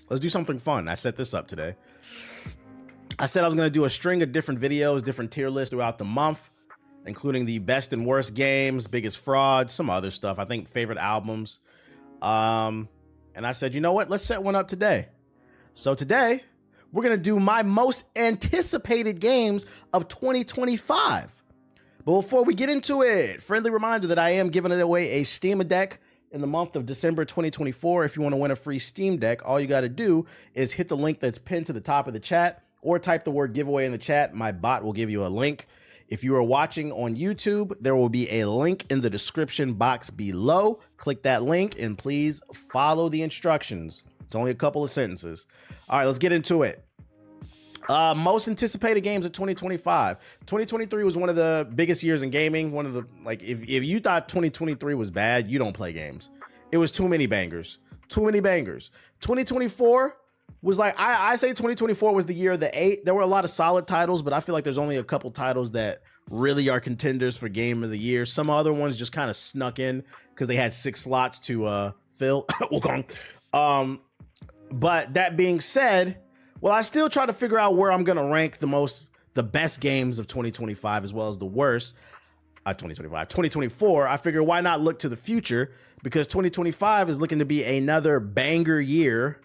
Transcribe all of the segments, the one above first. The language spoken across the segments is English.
let's do something fun. I set this up today. I said I was going to do a string of different videos, different tier lists throughout the month, including the best and worst games, biggest frauds, some other stuff. I think favorite albums. And I said, you know what? Let's set one up today. So today, we're going to do my most anticipated games of 2025. But before we get into it, friendly reminder that I am giving away a Steam Deck in the month of December 2024. If you want to win a free Steam Deck, all you got to do is hit the link that's pinned to the top of the chat or type the word giveaway in the chat. My bot will give you a link. If you are watching on YouTube, there will be a link in the description box below. Click that link and please follow the instructions. It's only a couple of sentences. All right, let's get into it. Most anticipated games of 2025. 2023 was one of the biggest years in gaming. One of the, like, if you thought 2023 was bad, you don't play games. It was too many bangers. Too many bangers. 2024 was like, I say 2024 was the year of the 8. There were a lot of solid titles, but I feel like there's only a couple titles that really are contenders for game of the year. Some other ones just kind of snuck in because they had 6 slots to fill. But that being said, well, I still try to figure out where I'm going to rank the best games of 2025 as well as the worst. 2024, I figure why not look to the future, because 2025 is looking to be another banger year,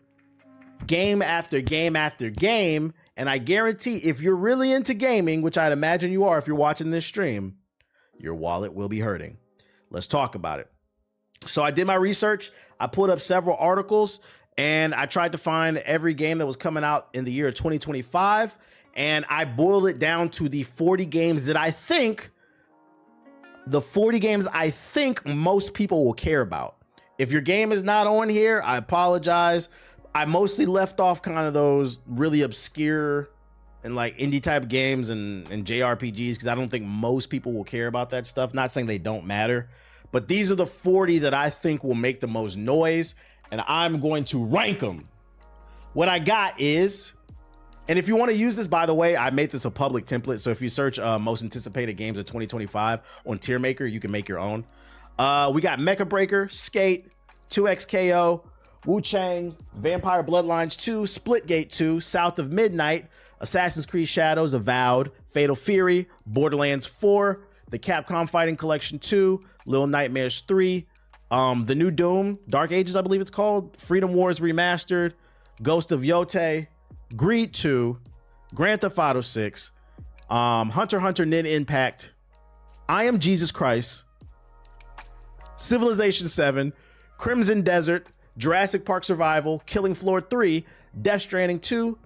game after game after game. And I guarantee if you're really into gaming, which I'd imagine you are if you're watching this stream, your wallet will be hurting. Let's talk about it. So I did my research. I pulled up several articles and I tried to find every game that was coming out in the year of 2025. And I boiled it down to the 40 games that I think most people will care about. If your game is not on here, I apologize. I mostly left off kind of those really obscure and like indie type games and JRPGs because I don't think most people will care about that stuff. Not saying they don't matter, but these are the 40 that I think will make the most noise, and I'm going to rank them. What I got is, and if you want to use this, by the way, I made this a public template. So if you search most anticipated games of 2025 on Tier Maker, you can make your own. We got Mecha Breaker, Skate, 2XKO, Wu Chang, Vampire Bloodlines 2, Splitgate 2, South of Midnight, Assassin's Creed Shadows, Avowed, Fatal Fury, Borderlands 4, the Capcom Fighting Collection 2, Little Nightmares 3, the new Doom, Dark Ages, I believe it's called, Freedom Wars Remastered, Ghost of Yotei, Greed 2, Grand Theft Auto 6, Hunter x Hunter Nin Impact, I Am Jesus Christ, Civilization 7, Crimson Desert, Jurassic Park Survival, Killing Floor 3, Death Stranding 2,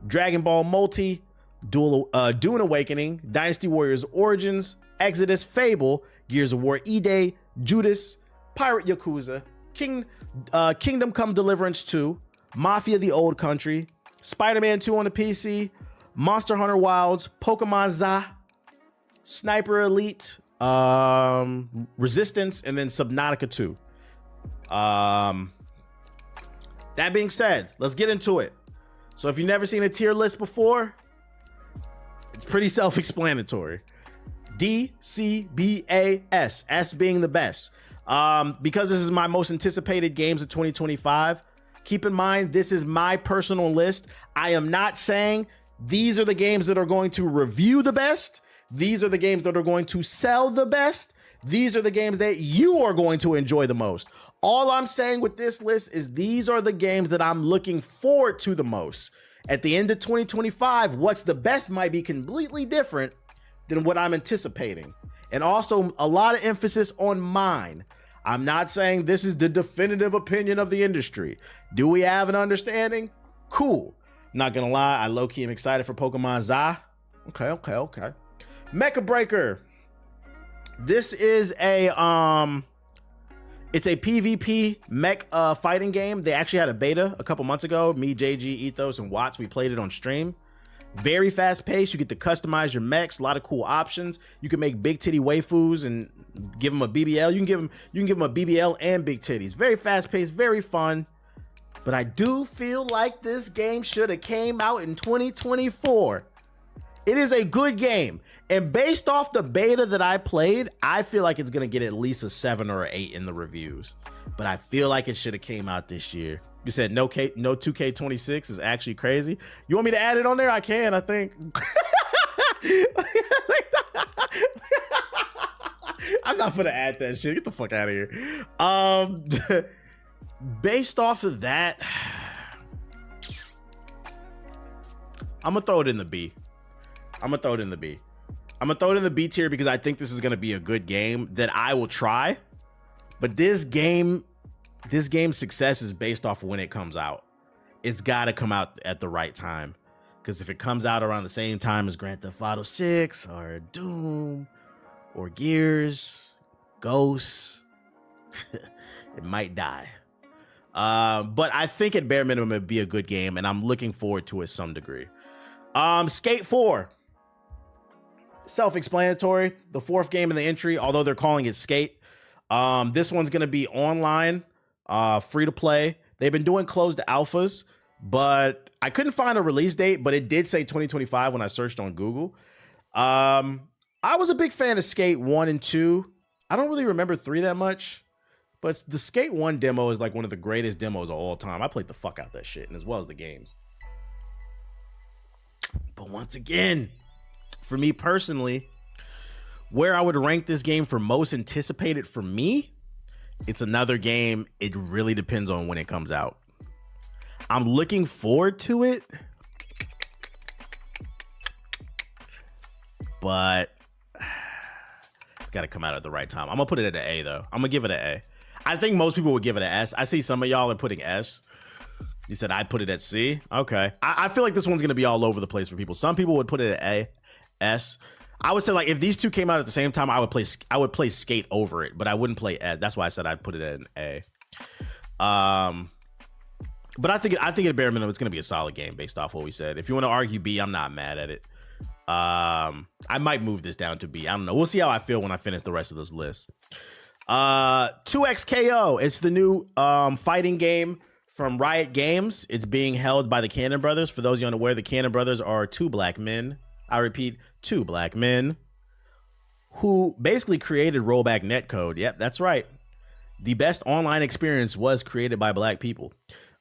Dragon Ball Multi, Dune Awakening, Dynasty Warriors Origins, Exodus, Fable, Gears of War E-Day, Judas, Pirate Yakuza, Kingdom Come Deliverance 2, Mafia the Old Country, Spider-Man 2 on the PC, Monster Hunter Wilds, Pokemon Za, Sniper Elite, Resistance, and then Subnautica 2. That being said, let's get into it. So if you've never seen a tier list before, it's pretty self-explanatory. D, C, B, A, S. S being the best. Because this is my most anticipated games of 2025, keep in mind, this is my personal list. I am not saying these are the games that are going to review the best. These are the games that are going to sell the best. These are the games that you are going to enjoy the most. All I'm saying with this list is these are the games that I'm looking forward to the most. At the end of 2025, what's the best might be completely different than what I'm anticipating. And also a lot of emphasis on mine. I'm not saying this is the definitive opinion of the industry. Do we have an understanding? Cool. Not gonna lie, I low-key am excited for Pokemon Za. Okay. Mecha Breaker. This is a it's a PvP mech fighting game. They actually had a beta a couple months ago. Me, JG, Ethos, and Watts, we played it on stream. Very fast paced. You get to customize your mechs. A lot of cool options. You can make big titty waifus and give them a BBL. You can give them a BBL and big titties. Very fast paced, very fun. But I do feel like this game should have came out in 2024. It is a good game. And based off the beta that I played, I feel like it's going to get at least a 7 or an 8 in the reviews. But I feel like it should have came out this year. You said no 2K26 is actually crazy. You want me to add it on there? I can, I think. I'm not gonna add that shit. Get the fuck out of here. Based off of that, I'm gonna throw it in the B. I'm gonna throw it in the B tier because I think this is gonna be a good game that I will try. But this game's success is based off of when it comes out. It's got to come out at the right time, because if it comes out around the same time as Grand Theft Auto 6 or Doom or Gears, Ghosts, it might die. But I think at bare minimum it'd be a good game, and I'm looking forward to it some degree. Skate 4. Self-explanatory. The fourth game in the entry, although they're calling it Skate. This one's going to be online, free to play. They've been doing closed alphas, but I couldn't find a release date, but it did say 2025 when I searched on Google. I was a big fan of Skate 1 and 2. I don't really remember 3 that much, but the Skate 1 demo is like one of the greatest demos of all time. I played the fuck out that shit, and as well as the games. But once again, for me personally, where I would rank this game for most anticipated for me, it's another game. It really depends on when it comes out. I'm looking forward to it, but it's got to come out at the right time. I'm going to put it at an A, though. I'm going to give it an A. I think most people would give it an S. I see some of y'all are putting S. You said I'd put it at C? Okay. I feel like this one's going to be all over the place for people. Some people would put it at A, S. I would say, like, if these two came out at the same time, I would play Skate over it, but I wouldn't play S. That's why I said I'd put it at an A. But I think at bare minimum, it's going to be a solid game based off what we said. If you want to argue B, I'm not mad at it. I might move this down to B. I don't know. We'll see how I feel when I finish the rest of this list. 2XKO. It's the new fighting game from Riot Games. It's being held by the Cannon Brothers. For those of you unaware, the Cannon Brothers are two black men. I repeat, two black men who basically created rollback netcode. Yep, that's right. The best online experience was created by black people.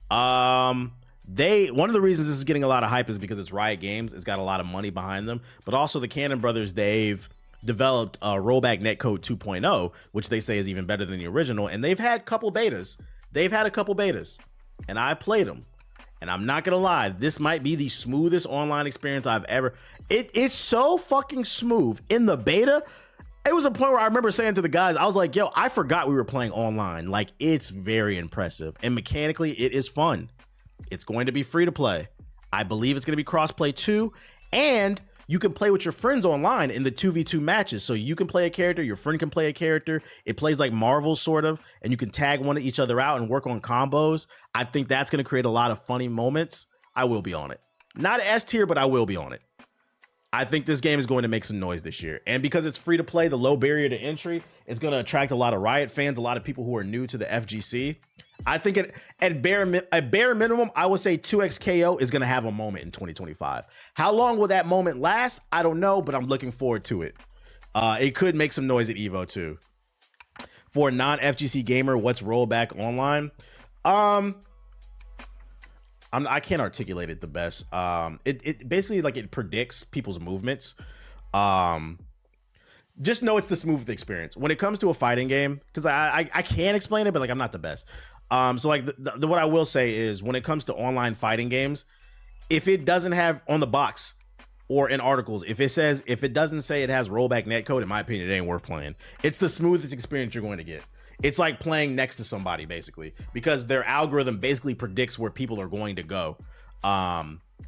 One of the reasons this is getting a lot of hype is because it's Riot Games. It's got a lot of money behind them, but also the Cannon Brothers, they've developed rollback netcode 2.0, which they say is even better than the original. And they've had a couple betas. And I played them. And I'm not gonna lie, this might be the smoothest online experience I've ever. It's so fucking smooth. In the beta, it was a point where I remember saying to the guys, I was like, yo, I forgot we were playing online. Like, it's very impressive. And mechanically, it is fun. It's going to be free to play. I believe it's going to be cross-play too. And you can play with your friends online in the 2v2 matches. So you can play a character, your friend can play a character. It plays like Marvel, sort of. And you can tag one of each other out and work on combos. I think that's going to create a lot of funny moments. I will be on it. Not an S tier, but I will be on it. I think this game is going to make some noise this year. And because it's free to play, the low barrier to entry, it's going to attract a lot of Riot fans, a lot of people who are new to the FGC. I think at bare minimum, I would say 2XKO is going to have a moment in 2025. How long will that moment last? I don't know, but I'm looking forward to it. It could make some noise at EVO too. For a non-FGC gamer, what's rollback online? I can't articulate it the best. It basically, like, it predicts people's movements. Just know it's the smooth experience when it comes to a fighting game, because I can't explain it, but like, I'm not the best. So like what I will say is, when it comes to online fighting games, if it doesn't have on the box or in articles, if it doesn't say it has rollback netcode, in my opinion, it ain't worth playing. It's the smoothest experience you're going to get. It's like playing next to somebody, basically, because their algorithm basically predicts where people are going to go,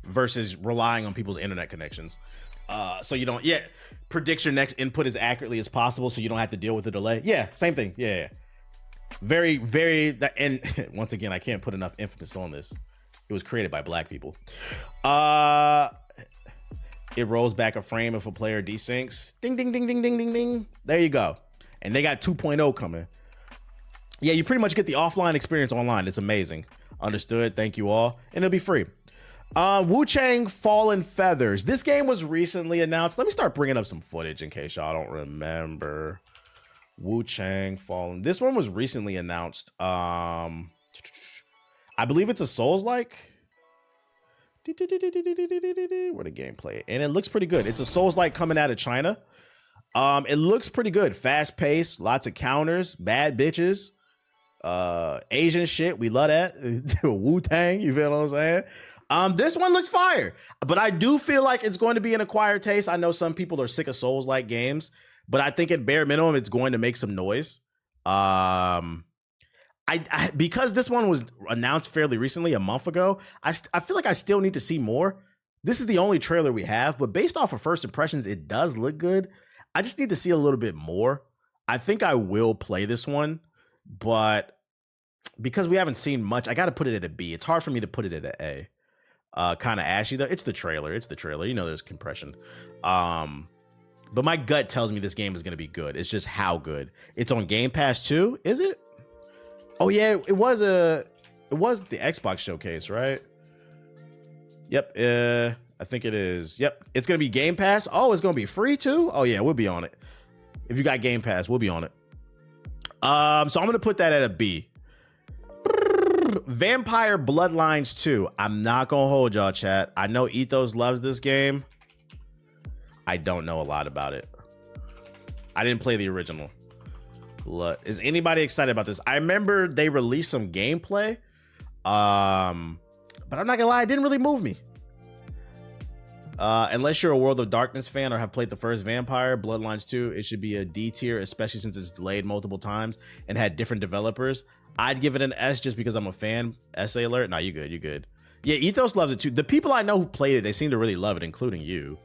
versus relying on people's internet connections. So you don't, predicts your next input as accurately as possible, so you don't have to deal with the delay. Yeah, same thing. Yeah. Very, very, and once again, I can't put enough emphasis on this. It was created by black people. It rolls back a frame if a player desyncs. Ding, ding, ding, ding, ding, ding, ding. There you go. And they got 2.0 coming. Yeah, you pretty much get the offline experience online. It's amazing. Understood. Thank you all. And it'll be free. Wu-Chang Fallen Feathers. This game was recently announced. Let me start bringing up some footage in case y'all don't remember. Wu-Chang Fallen. This one was recently announced. I I believe it's a Souls-like. Where the gameplay, and it looks pretty good. It's a Souls-like coming out of China. It looks pretty good. Fast paced, lots of counters, bad bitches, Asian shit. We love that. Wu-Tang, you feel what I'm saying? This one looks fire, but I do feel like it's going to be an acquired taste. I know some people are sick of Souls-like games, but I think at bare minimum, it's going to make some noise. I because this one was announced fairly recently, a month ago, I feel like I still need to see more. This is the only trailer we have, but based off of first impressions, it does look good. I just need to see a little bit more. I think I will play this one, but because we haven't seen much, I got to put it at a B. It's hard for me to put it at an A. Kind of ashy though. It's the trailer. It's the trailer. You know, there's compression. But my gut tells me this game is going to be good. It's just how good. It's on Game Pass too, is it? Oh yeah, it was the Xbox showcase, right? Yep, I think it is. Yep, it's gonna be Game Pass. Oh, it's gonna be free too. Oh yeah, we'll be on it. If you got Game Pass, we'll be on it. So I'm gonna put that at a B. Vampire Bloodlines 2. I'm not gonna hold y'all, chat. I know Ethos loves this game. I don't know a lot about it. I didn't play the original. Is anybody excited about this? I remember they released some gameplay, but I'm not gonna lie, it didn't really move me. Unless you're a World of Darkness fan or have played the first Vampire Bloodlines 2, it should be a D tier, especially since it's delayed multiple times and had different developers. I'd give it an S just because I'm a fan. SA alert. No, you good. You good. Yeah, Ethos loves it too. The people I know who played it, they seem to really love it, including you.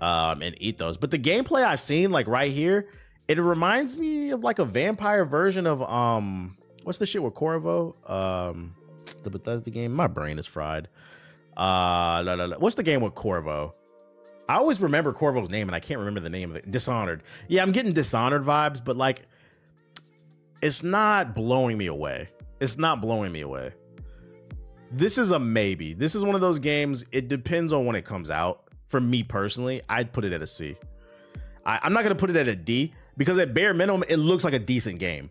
And Ethos. But the gameplay I've seen, like right here, it reminds me of like a vampire version of what's the shit with Corvo? The Bethesda game. My brain is fried. What's the game with Corvo? I always remember Corvo's name and I can't remember the name of it. Dishonored. Yeah, I'm getting Dishonored vibes, but like it's not blowing me away. It's not blowing me away. This is a maybe. This is one of those games, it depends on when it comes out. For me personally, I'd put it at a C. I'm not gonna put it at a D because at bare minimum, it looks like a decent game.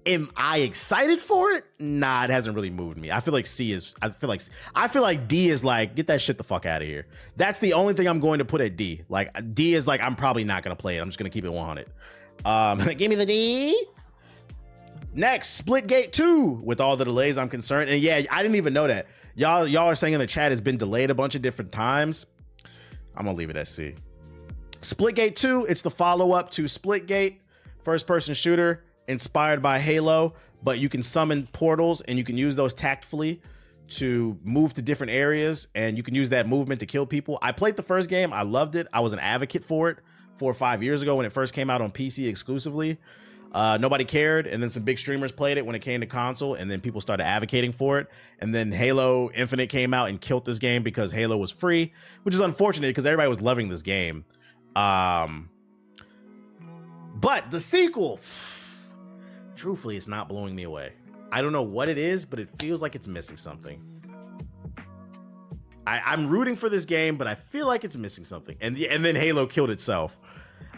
Am I excited for it? Nah, it hasn't really moved me. I feel like C is, I feel like D is like, get that shit the fuck out of here. That's the only thing I'm going to put at D. Like D is like, I'm probably not gonna play it. I'm just gonna keep it 100. Give me the D. Next, Splitgate 2, with all the delays I'm concerned. And yeah, I didn't even know that. Y'all are saying in the chat it's been delayed a bunch of different times. I'm gonna leave it at C. Splitgate 2, it's the follow-up to Splitgate, first-person shooter inspired by Halo, but you can summon portals and you can use those tactfully to move to different areas, and you can use that movement to kill people. I played the first game. I loved it. I was an advocate for it 4 or 5 years ago when it first came out on PC exclusively. Nobody cared, and then some big streamers played it when it came to console, and then people started advocating for it. And then Halo Infinite came out and killed this game because Halo was free, which is unfortunate because everybody was loving this game. But the sequel, truthfully, it's not blowing me away. I don't know what it is, but it feels like it's missing something. I'm rooting for this game, but I feel like it's missing something. And then Halo killed itself.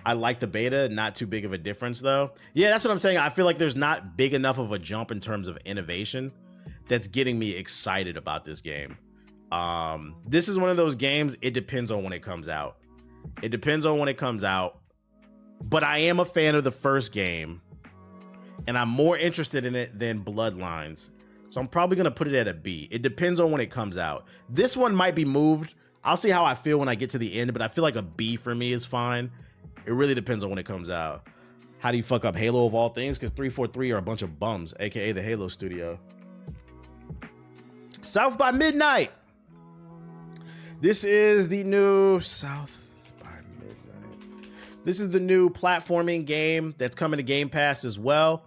I like the beta, not too big of a difference though. Yeah, that's what I'm saying. I feel like there's not big enough of a jump in terms of innovation that's getting me excited about this game. This is one of those games, it depends on when it comes out. It depends on when it comes out, but I am a fan of the first game and I'm more interested in it than Bloodlines. So I'm probably gonna put it at a B. It depends on when it comes out. This one might be moved. I'll see how I feel when I get to the end, but I feel like a B for me is fine. It really depends on when it comes out. How do you fuck up Halo of all things? Because 343 are a bunch of bums, aka the Halo studio. South by Midnight. This is the new South by Midnight. This is the new platforming game that's coming to Game Pass as well.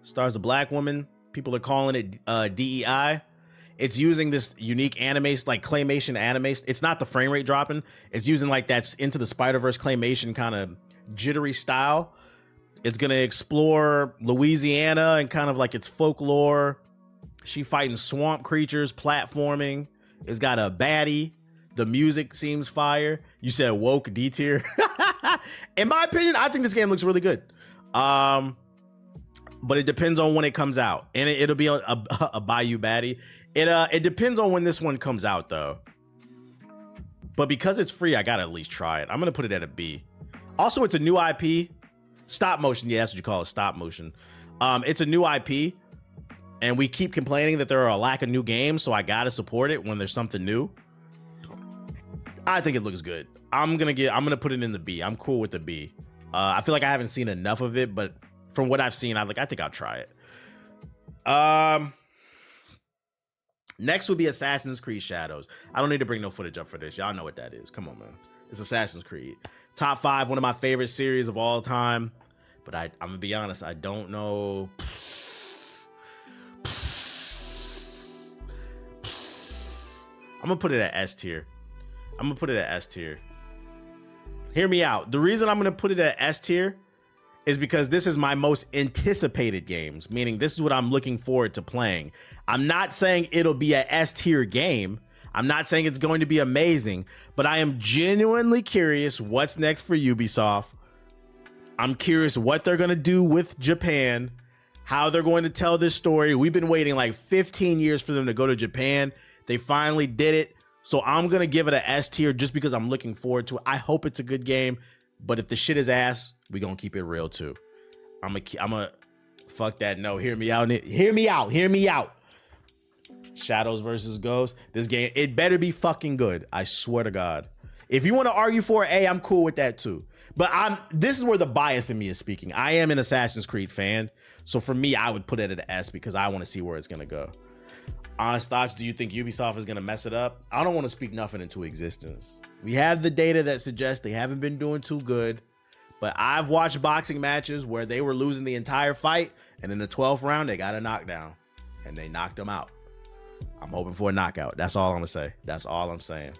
Stars a black woman. People are calling it DEI. It's using this unique anime, like claymation anime. It's not the frame rate dropping. It's using like that's Into the Spider-Verse claymation kind of jittery style. It's going to explore Louisiana and kind of like its folklore. She fighting swamp creatures, platforming. It's got a baddie. The music seems fire. You said woke D tier. In my opinion, I think this game looks really good. but it depends on when it comes out, and it'll be a Bayou Baddie. It depends on when this one comes out though. But because it's free, I gotta at least try it. I'm gonna put it at a B. Also, it's a new IP, stop motion. Yeah, that's what you call it, stop motion. It's a new IP, and we keep complaining that there are a lack of new games, so I gotta support it when there's something new. I think it looks good. I'm gonna put it in the B. I'm cool with the B. I feel like I haven't seen enough of it, but from what I've seen, I think I'll try it. Next would be Assassin's Creed Shadows. I don't need to bring no footage up for this. Y'all know what that is. Come on, man. It's Assassin's Creed. Top 5, one of my favorite series of all time. But I'm gonna be honest, I don't know. I'm gonna put it at S tier. Hear me out. The reason I'm gonna put it at S tier is because this is my most anticipated games, meaning this is what I'm looking forward to playing. I'm not saying it'll be a S tier game. I'm not saying it's going to be amazing, but I am genuinely curious what's next for Ubisoft. I'm curious what they're going to do with Japan, how they're going to tell this story. We've been waiting like 15 years for them to go to Japan. They finally did it. So I'm going to give it an S tier just because I'm looking forward to it. I hope it's a good game, but if the shit is ass, we're going to keep it real too. I'm going to fuck that. No, hear me out. Hear me out. Shadows versus Ghosts. This game, it better be fucking good. I swear to God. If you want to argue for A, I'm cool with that too. But this is where the bias in me is speaking. I am an Assassin's Creed fan. So for me, I would put it at an S because I want to see where it's going to go. Honest thoughts, do you think Ubisoft is going to mess it up? I don't want to speak nothing into existence. We have the data that suggests they haven't been doing too good. But I've watched boxing matches where they were losing the entire fight. And in the 12th round, they got a knockdown. And they knocked them out. I'm hoping for a knockout. That's all I'm going to say. That's all I'm saying.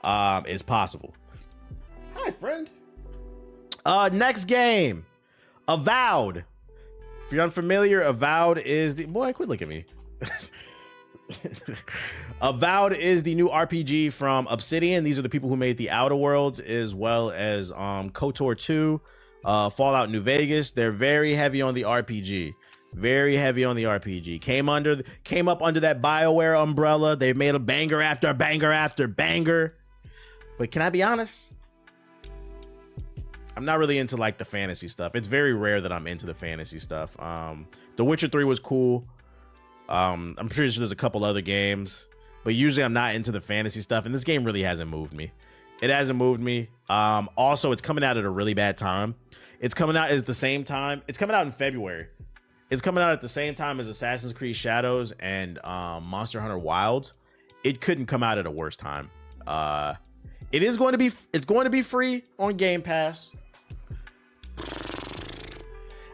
It's possible. Hi, friend. Next game. Avowed. If you're unfamiliar, Avowed is the... Boy, quit looking at me. Avowed is the new RPG from Obsidian. These are the people who made the Outer Worlds as well as KOTOR 2, Fallout New Vegas. They're very heavy on the RPG. Very heavy on the RPG. Came up under that BioWare umbrella. They made a banger after banger after banger. But can I be honest? I'm not really into like the fantasy stuff. It's very rare that I'm into the fantasy stuff. The Witcher 3 was cool. I'm pretty sure there's a couple other games, but usually I'm not into the fantasy stuff, and this game really hasn't moved me. It hasn't moved me. Also, it's coming out at a really bad time. It's coming out at the same time. It's coming out in February. It's coming out at the same time as Assassin's Creed Shadows and Monster Hunter Wilds. It couldn't come out at a worse time. It's going to be free on Game Pass.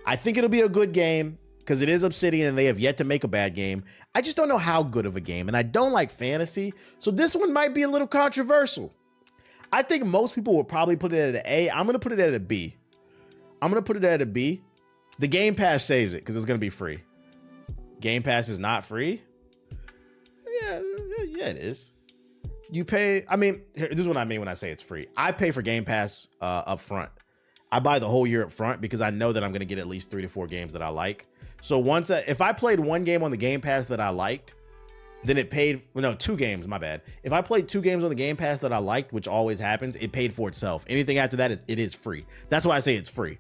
I think it'll be a good game because it is Obsidian and they have yet to make a bad game. I just don't know how good of a game, and I don't like fantasy, so this one might be a little controversial. I think most people will probably put it at an A. I'm going to put it at a B. The Game Pass saves it because it's going to be free. Game Pass is not free? Yeah, it is. You pay, I mean, this is what I mean when I say it's free. I pay for Game Pass up front. I buy the whole year up front because I know that I'm going to get at least 3 to 4 games that I like. So if I played one game on the Game Pass that I liked, then it paid, well, no, 2 games, my bad. If I played 2 games on the Game Pass that I liked, which always happens, it paid for itself. Anything after that, it is free. That's why I say it's free.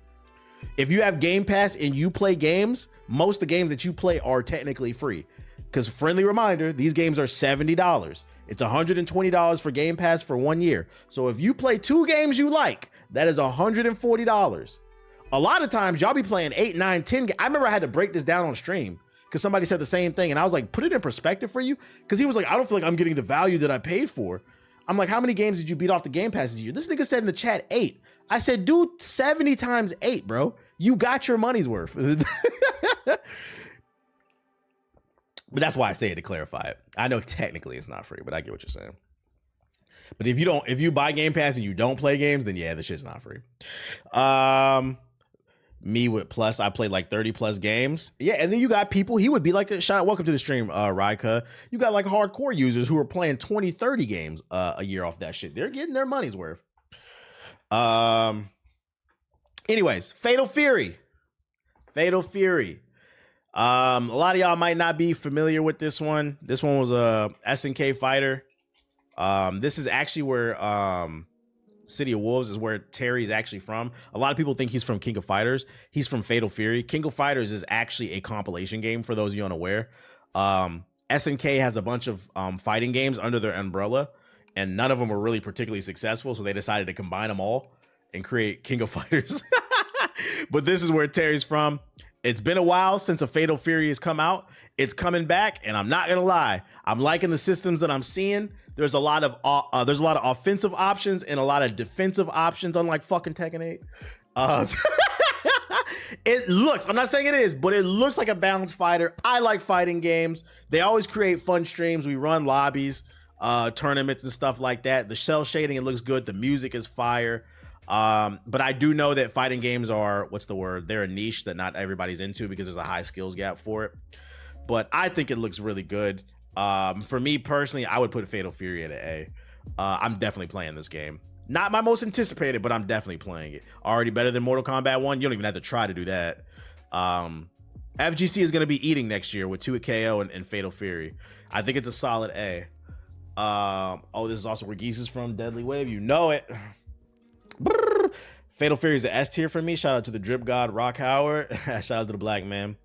If you have Game Pass and you play games, most of the games that you play are technically free. Because friendly reminder, these games are $70. It's $120 for Game Pass for 1 year. So if you play 2 games you like, that is $140. A lot of times y'all be playing 8, 9, 10. I remember I had to break this down on stream because somebody said the same thing. And I was like, put it in perspective for you. Because he was like, I don't feel like I'm getting the value that I paid for. I'm like, how many games did you beat off the Game Pass this year? This nigga said in the chat 8. I said, dude, 70 times 8, bro. You got your money's worth. But that's why I say it to clarify it. I know technically it's not free, but I get what you're saying. But if you buy Game Pass and you don't play games, then yeah, the shit's not free. Me with Plus, I played like 30 plus games. Yeah, and then you got people, he would be like, welcome to the stream, Raika. You got like hardcore users who are playing 20, 30 games a year off that shit. They're getting their money's worth. Anyways, Fatal Fury. Fatal Fury. A lot of y'all might not be familiar with this one. This one was a SNK fighter. This is actually where City of Wolves is where Terry's actually from. A lot of people think he's from King of Fighters. He's from Fatal Fury. King of Fighters is actually a compilation game for those of you unaware. SNK has a bunch of fighting games under their umbrella, and none of them were really particularly successful, so they decided to combine them all and create King of Fighters. But this is where Terry's from. It's been a while since a Fatal Fury has come out. It's coming back, and I'm not gonna lie, I'm liking the systems that I'm seeing. There's a lot of offensive options and a lot of defensive options, unlike fucking Tekken 8. It looks, I'm not saying it is, but it looks like a balanced fighter. I like fighting games. They always create fun streams. We run lobbies, tournaments and stuff like that. The cell shading, it looks good. The music is fire. But I do know that fighting games are, what's the word? They're a niche that not everybody's into because there's a high skills gap for it. But I think it looks really good. For me personally, I would put Fatal Fury at an A. I'm definitely playing this game. Not my most anticipated, but I'm definitely playing it. Already better than Mortal Kombat 1. You don't even have to try to do that. FGC is going to be eating next year with 2 KO and Fatal Fury. I think it's a solid A. Oh, this is also where Geese is from. Deadly Wave. You know it. Brrr. Fatal Fury is an S tier for me. Shout out to the Drip God, Rock Howard. Shout out to the Black Man.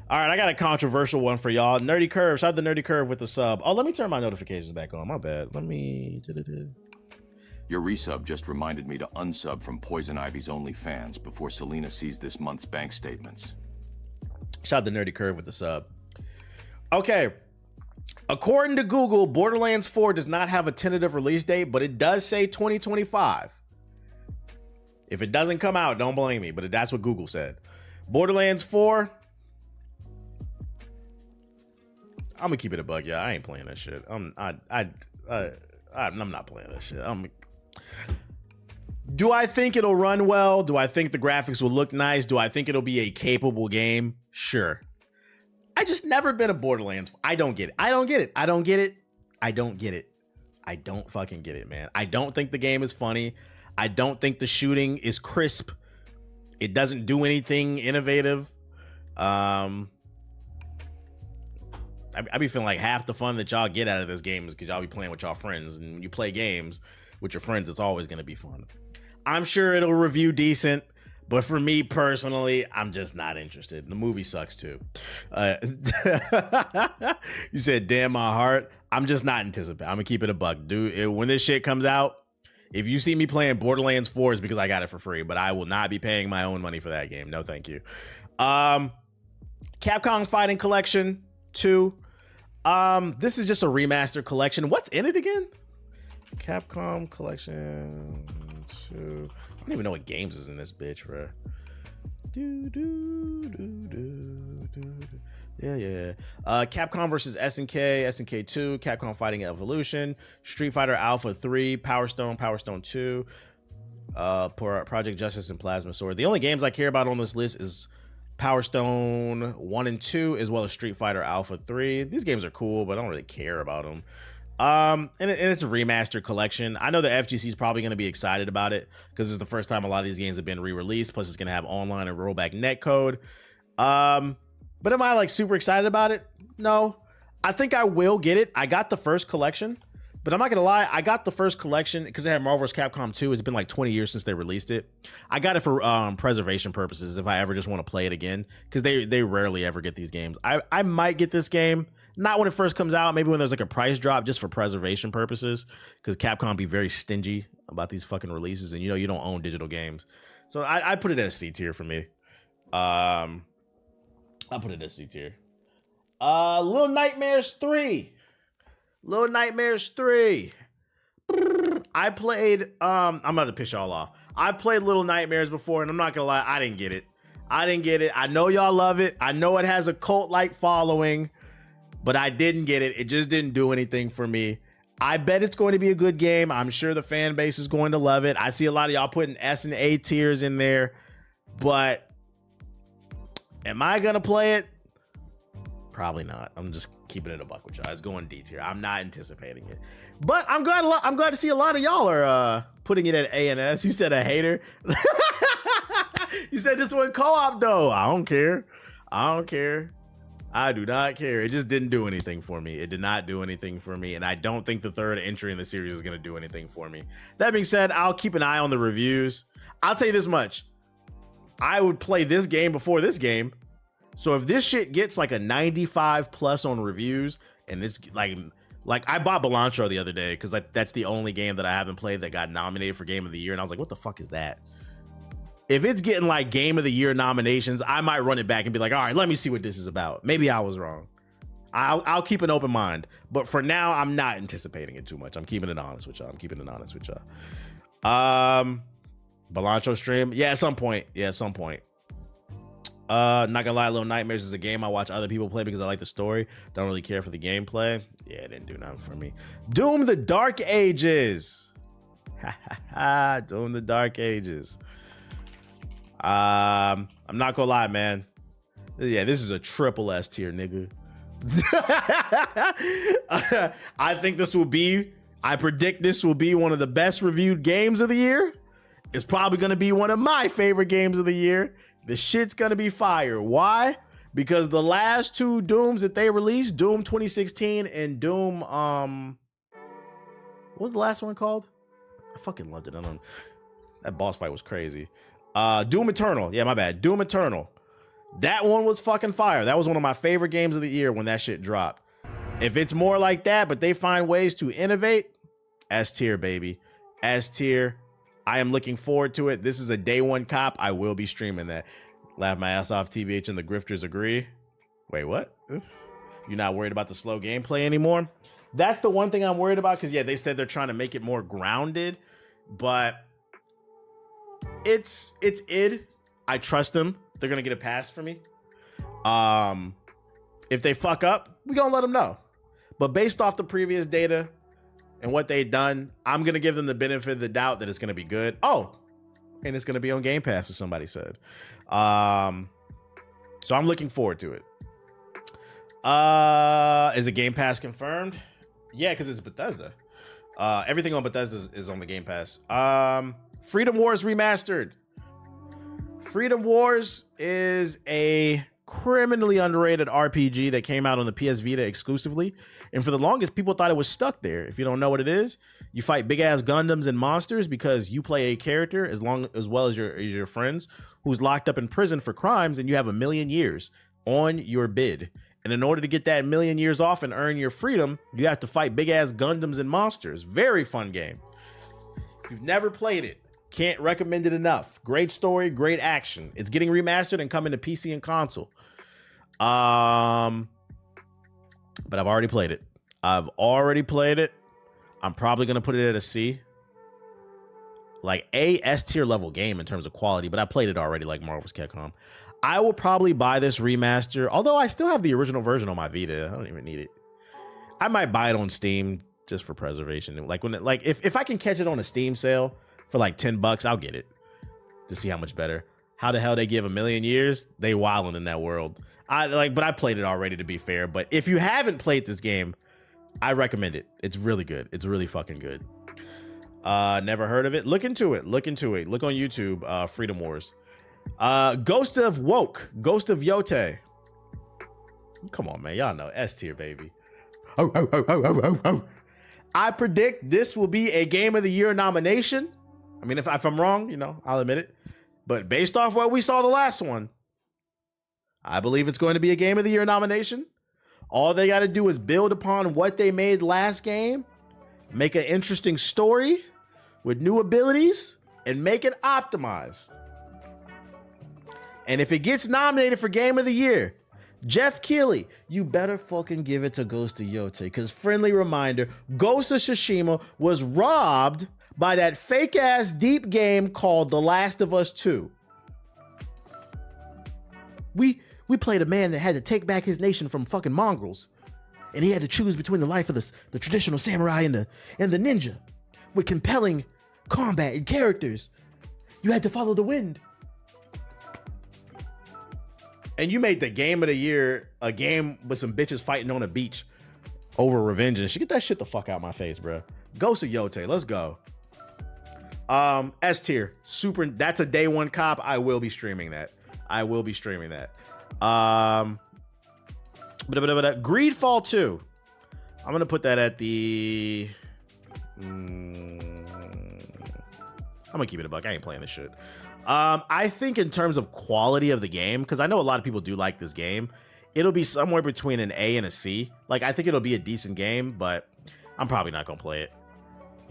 All right, I got a controversial one for y'all. Nerdy Curve. Shout out to Nerdy Curve with the sub. Oh, let me turn my notifications back on. My bad. Let me... Your resub just reminded me to unsub from Poison Ivy's OnlyFans before Selena sees this month's bank statements. Shout out to Nerdy Curve with the sub. Okay. According to Google, Borderlands 4 does not have a tentative release date, but it does say 2025. If it doesn't come out, don't blame me, but that's what Google said. Borderlands 4... I'm gonna keep it a bug, yeah. I ain't playing that shit. I'm not playing that shit. Do I think it'll run well? Do I think the graphics will look nice? Do I think it'll be a capable game? Sure. I just never been a Borderlands. I don't get it. I don't get it. I don't get it. I don't get it. I don't fucking get it, man. I don't think the game is funny. I don't think the shooting is crisp. It doesn't do anything innovative. I be feeling like half the fun that y'all get out of this game is because y'all be playing with y'all friends, and when you play games with your friends, it's always going to be fun. I'm sure it'll review decent, but for me personally, I'm just not interested. The movie sucks too. You said, damn my heart. I'm just not anticipating. I'm gonna keep it a buck, dude. When this shit comes out, if you see me playing Borderlands 4, it's because I got it for free, but I will not be paying my own money for that game. No, thank you. Capcom Fighting Collection 2. This is just a remaster collection. What's in it again? Capcom Collection 2. I don't even know what games is in this bitch, bro. Yeah. Capcom versus SNK, SNK 2, Capcom Fighting Evolution, Street Fighter Alpha 3, Power Stone, Power Stone 2, Project Justice, and Plasma Sword. The only games I care about on this list is Power Stone 1 and 2, as well as Street Fighter Alpha 3. These games are cool, but I don't really care about them. And it's a remastered collection. I know the FGC is probably going to be excited about it because it's the first time a lot of these games have been re-released. Plus, it's going to have online and rollback netcode. But am I like super excited about it? No. I think I will get it. I got the first collection, but I'm not gonna lie, I got the first collection because it had Marvel vs. Capcom 2. It's been like 20 years since they released it. I got it for preservation purposes if I ever just want to play it again, because they rarely ever get these games. I might get this game, not when it first comes out, maybe when there's like a price drop, just for preservation purposes, because Capcom be very stingy about these fucking releases, and you don't own digital games. So I put it at a C tier for me. I'll put it at C tier. Little Nightmares 3. Little Nightmares 3. I played, I'm about to piss y'all off. I played Little Nightmares before, and I'm not gonna lie, I didn't get it. I know y'all love it. I know it has a cult-like following, but I didn't get it. It just didn't do anything for me. I bet it's going to be a good game. I'm sure the fan base is going to love it. I see a lot of y'all putting S and A tiers in there, but am I gonna play it? Probably not. I'm just keeping it a buck with y'all. It's going D tier. I'm not anticipating it, but I'm glad to see a lot of y'all are putting it at A and S. You said a hater. You said this one co-op though. I don't care. I don't care. I do not care. It just didn't do anything for me. It did not do anything for me. And I don't think the third entry in the series is going to do anything for me. That being said, I'll keep an eye on the reviews. I'll tell you this much. I would play this game before this game. So if this shit gets like a 95 plus on reviews, and it's like I bought Balancho the other day because that's the only game that I haven't played that got nominated for Game of the Year. And I was like, what the fuck is that? If it's getting like Game of the Year nominations, I might run it back and be like, all right, let me see what this is about. Maybe I was wrong. I'll keep an open mind. But for now, I'm not anticipating it too much. I'm keeping it honest with y'all. Balancho stream. Yeah, at some point. Not gonna lie, Little Nightmares is a game I watch other people play because I like the story. Don't really care for the gameplay. Yeah, it didn't do nothing for me. Doom the Dark Ages. Doom the Dark Ages. I'm not gonna lie, man. Yeah, this is a triple S tier, nigga. I predict this will be one of the best reviewed games of the year. It's probably gonna be one of my favorite games of the year. The shit's gonna be fire. Why? Because the last two Dooms that they released, Doom 2016 and Doom, what was the last one called? I fucking loved it. I don't. That boss fight was crazy. Doom Eternal. Yeah, my bad. Doom Eternal. That one was fucking fire. That was one of my favorite games of the year when that shit dropped. If it's more like that, but they find ways to innovate, S tier, baby. S tier. I am looking forward to it. This is a day one cop. I will be streaming that. Laugh my ass off, TBH and the grifters agree. Wait, what? You're not worried about the slow gameplay anymore? That's the one thing I'm worried about, because yeah, they said they're trying to make it more grounded, but it's id. I trust them. They're gonna get a pass for me. If they fuck up, we gonna let them know. But based off the previous data and what they've done, I'm gonna give them the benefit of the doubt that it's gonna be good. Oh, and it's gonna be on Game Pass, as somebody said. So I'm looking forward to it. Is it Game Pass confirmed? Yeah, because it's Bethesda. Everything on Bethesda is on the Game Pass. Freedom Wars Remastered. Freedom Wars is a criminally underrated RPG that came out on the PS Vita exclusively. And for the longest, people thought it was stuck there. If you don't know what it is, you fight big ass Gundams and monsters because you play a character as well as your friends who's locked up in prison for crimes, and you have 1,000,000 years on your bid. And in order to get that 1,000,000 years off and earn your freedom, you have to fight big ass Gundams and monsters. Very fun game. If you've never played it, can't recommend it enough. Great story, great action. It's getting remastered and coming to PC and console. But I've already played it. I'm probably gonna put it at a C. Like a S tier level game in terms of quality, but I played it already, like Marvel's Capcom. I will probably buy this remaster, although I still have the original version on my Vita. I don't even need it. I might buy it on Steam just for preservation. Like if I can catch it on a Steam sale for like $10, I'll get it to see how much better. How the hell they give 1,000,000 years? They wildin' in that world. But I played it already, to be fair. But if you haven't played this game, I recommend it. It's really good. It's really fucking good. Never heard of it. Look into it. Look on YouTube. Freedom Wars. Ghost of Yote. Come on, man. Y'all know S tier, baby. I predict this will be a Game of the Year nomination. I mean, if I'm wrong, I'll admit it. But based off what we saw the last one, I believe it's going to be a Game of the Year nomination. All they got to do is build upon what they made last game, make an interesting story with new abilities, and make it optimized. And if it gets nominated for Game of the Year, Jeff Keighley, you better fucking give it to Ghost of Yote, because friendly reminder, Ghost of Tsushima was robbed by that fake ass deep game called The Last of Us 2. We played a man that had to take back his nation from fucking mongrels, and he had to choose between the life of the traditional samurai and the ninja, with compelling combat and characters. You had to follow the wind. And you made the Game of the Year a game with some bitches fighting on a beach over revenge and shit. Get that shit the fuck out my face, bro. Ghost of Yote, let's go. S tier, super. That's a day one cop. I will be streaming that. Greedfall 2. I'm gonna put that at the. I'm gonna keep it a buck. I ain't playing this shit. I think in terms of quality of the game, because I know a lot of people do like this game, it'll be somewhere between an A and a C. Like, I think it'll be a decent game, but I'm probably not gonna play it.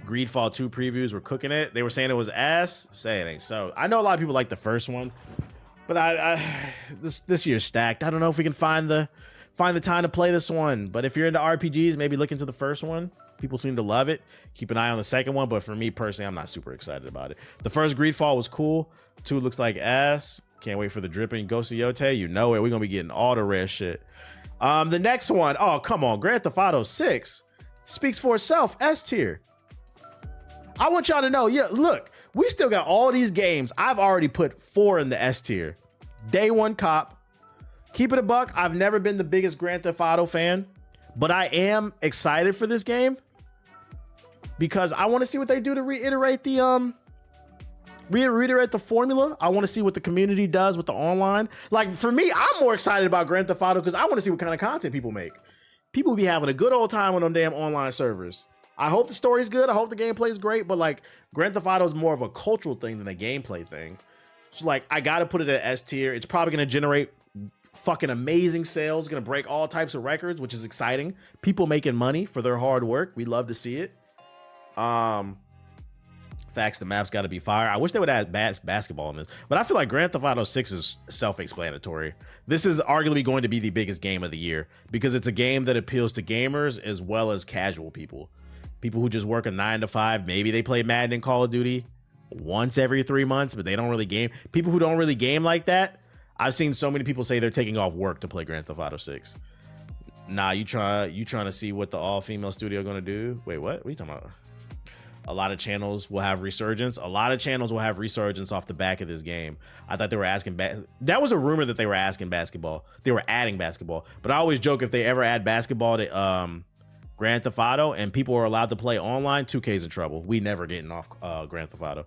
Greedfall 2 previews were cooking it. They were saying it was ass. Say it ain't so. I know a lot of people like the first one, but this year's stacked. I don't know if we can find the time to play this one. But if you're into RPGs, maybe look into the first one. People seem to love it. Keep an eye on the second one, but for me personally, I'm not super excited about it. The first Greedfall was cool. 2 looks like ass. Can't wait for the dripping Ghost of Yote. You know it. We're gonna be getting all the rare shit. The next one, oh come on, Grand Theft Auto 6 speaks for itself. S tier. I want y'all to know, yeah, look, we still got all these games. I've already put 4 in the S tier. Day one cop. Keep it a buck. I've never been the biggest Grand Theft Auto fan, but I am excited for this game because I want to see what they do to reiterate the formula. I want to see what the community does with the online. Like, for me, I'm more excited about Grand Theft Auto because I want to see what kind of content people make. People be having a good old time on them damn online servers. I hope the story's good. I hope the gameplay is great, but like Grand Theft Auto is more of a cultural thing than a gameplay thing. So like, I got to put it at S tier. It's probably going to generate fucking amazing sales, going to break all types of records, which is exciting. People making money for their hard work. We love to see it. Facts, the map's got to be fire. I wish they would add basketball in this, but I feel like Grand Theft Auto 6 is self-explanatory. This is arguably going to be the biggest game of the year because it's a game that appeals to gamers as well as casual people. People who just work a 9 to 5. Maybe they play Madden and Call of Duty once every 3 months, but they don't really game. People who don't really game like that, I've seen so many people say they're taking off work to play Grand Theft Auto 6. Nah, you trying to see what the all-female studio gonna do? Wait, what are you talking about? A lot of channels will have resurgence. A lot of channels will have resurgence off the back of this game. I thought they were asking that was a rumor that they were asking basketball. They were adding basketball. But I always joke if they ever add basketball to Grand Theft Auto and people are allowed to play online, 2K's in trouble. We never getting off Grand Theft Auto.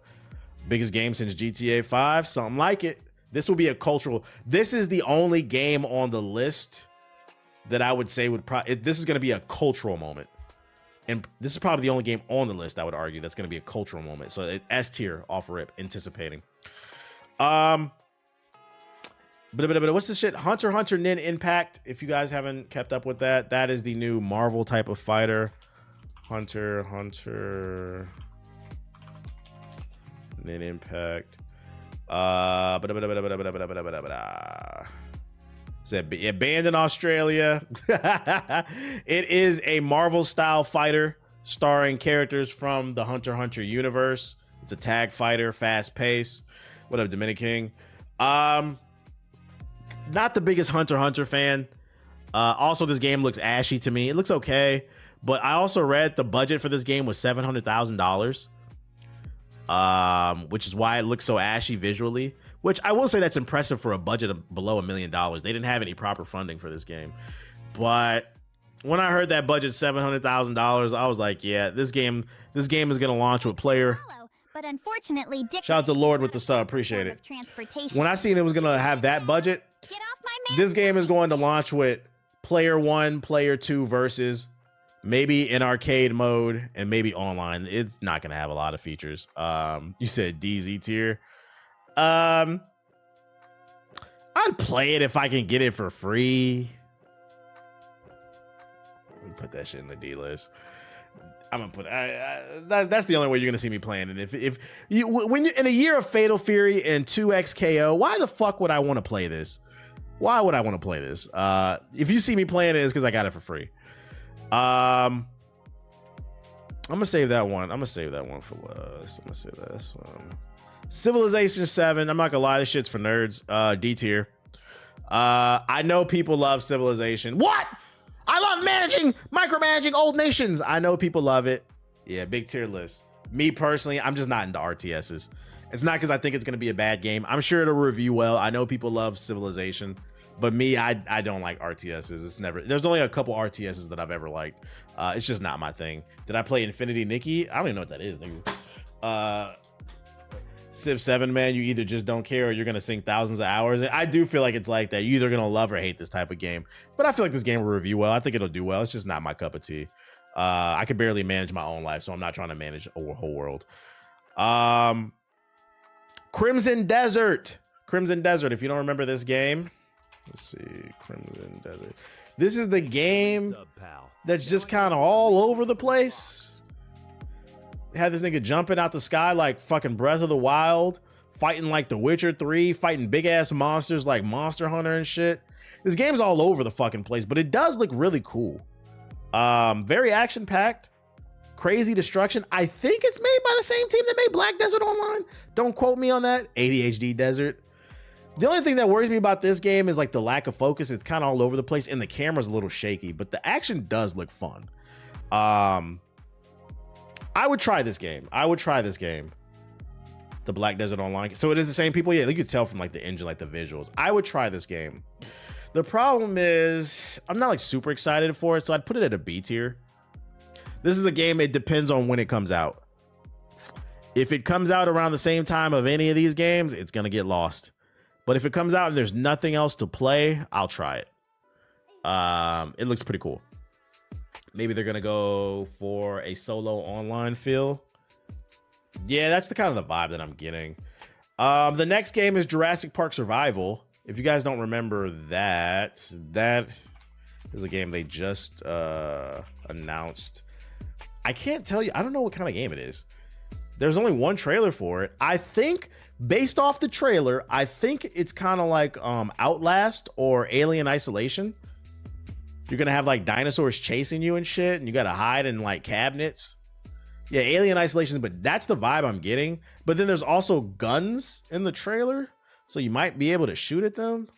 Biggest game since GTA 5, something like it. This will be a cultural. This is the only game on the list that I would say would this is going to be a cultural moment. And this is probably the only game on the list I would argue that's going to be a cultural moment. So S tier off rip, anticipating. But what's this shit? Hunter x Hunter Nin Impact. If you guys haven't kept up with that, that is the new Marvel type of fighter. Hunter Nin Impact. It's banned in Australia. It is a Marvel style fighter starring characters from the Hunter x Hunter universe. It's a tag fighter, fast pace. What up, Dominican? Not the biggest Hunter x Hunter fan. Also, this game looks ashy to me. It looks okay, but I also read the budget for this game was $700,000, which is why it looks so ashy visually. Which I will say that's impressive for a budget of below $1 million. They didn't have any proper funding for this game. But when I heard that budget $700,000, I was like, yeah, this game is going to launch with player. But unfortunately, shout out to Lord with the sub, appreciate it. When I seen it was going to have that budget, this game is going to launch with player 1, player 2 versus, maybe in arcade mode and maybe online. It's not going to have a lot of features. You said DZ tier. I'd play it if I can get it for free. Let me put that shit in the D list. I'm gonna put that's the only way you're gonna see me playing it. If you when you in a year of Fatal Fury and 2XKO, why the fuck would I want to play this? Why would I want to play this? If you see me playing it, it's because I got it for free. I'm gonna save that one. I'm gonna save that one for us. I'm gonna save this. Civilization 7. I'm not gonna lie, this shit's for nerds. D tier. I know people love Civilization. What? I love micromanaging old nations. I know people love it. Yeah, big tier list. Me personally, I'm just not into RTSs. It's not because I think it's gonna be a bad game. I'm sure it'll review well. I know people love Civilization, but me, I don't like RTSs. It's never. There's only a couple RTSs that I've ever liked. It's just not my thing. Did I play Infinity Nikki? I don't even know what that is, nigga. Civ 7, man, you either just don't care or you're gonna sink thousands of hours. I do feel like it's like that. You're either gonna love or hate this type of game. But I feel like this game will review well. I think it'll do well. It's just not my cup of tea. I could barely manage my own life, so I'm not trying to manage a whole world. Crimson Desert. Crimson Desert. If you don't remember this game, let's see. Crimson Desert. This is the game that's just kind of all over the place. They had this nigga jumping out the sky like fucking Breath of the Wild, fighting like The Witcher 3, fighting big ass monsters like Monster Hunter and shit. This game's all over the fucking place, but it does look really cool. Very action packed, crazy destruction. I think it's made by the same team that made Black Desert Online. Don't quote me on that. ADHD Desert. The only thing that worries me about this game is like the lack of focus. It's kind of all over the place and the camera's a little shaky, but the action does look fun. I would try this game. The Black Desert Online. So it is the same people. Yeah, you could tell from like the engine, like the visuals. I would try this game. The problem is I'm not like super excited for it, so I'd put it at a B tier. This is a game, it depends on when it comes out. If it comes out around the same time of any of these games, it's gonna get lost. But if it comes out and there's nothing else to play, I'll try it. It looks pretty cool. Maybe they're gonna go for a solo online feel. Yeah, that's the kind of the vibe that I'm getting. The next game is Jurassic Park Survival. If you guys don't remember that is a game they just announced. I can't tell you. I don't know what kind of game it is. There's only one trailer for it. I think based off the trailer, I think it's kind of like Outlast or Alien Isolation. You're gonna have like dinosaurs chasing you and shit, and you gotta hide in like cabinets. Yeah, Alien Isolation, but that's the vibe I'm getting. But then there's also guns in the trailer, so you might be able to shoot at them.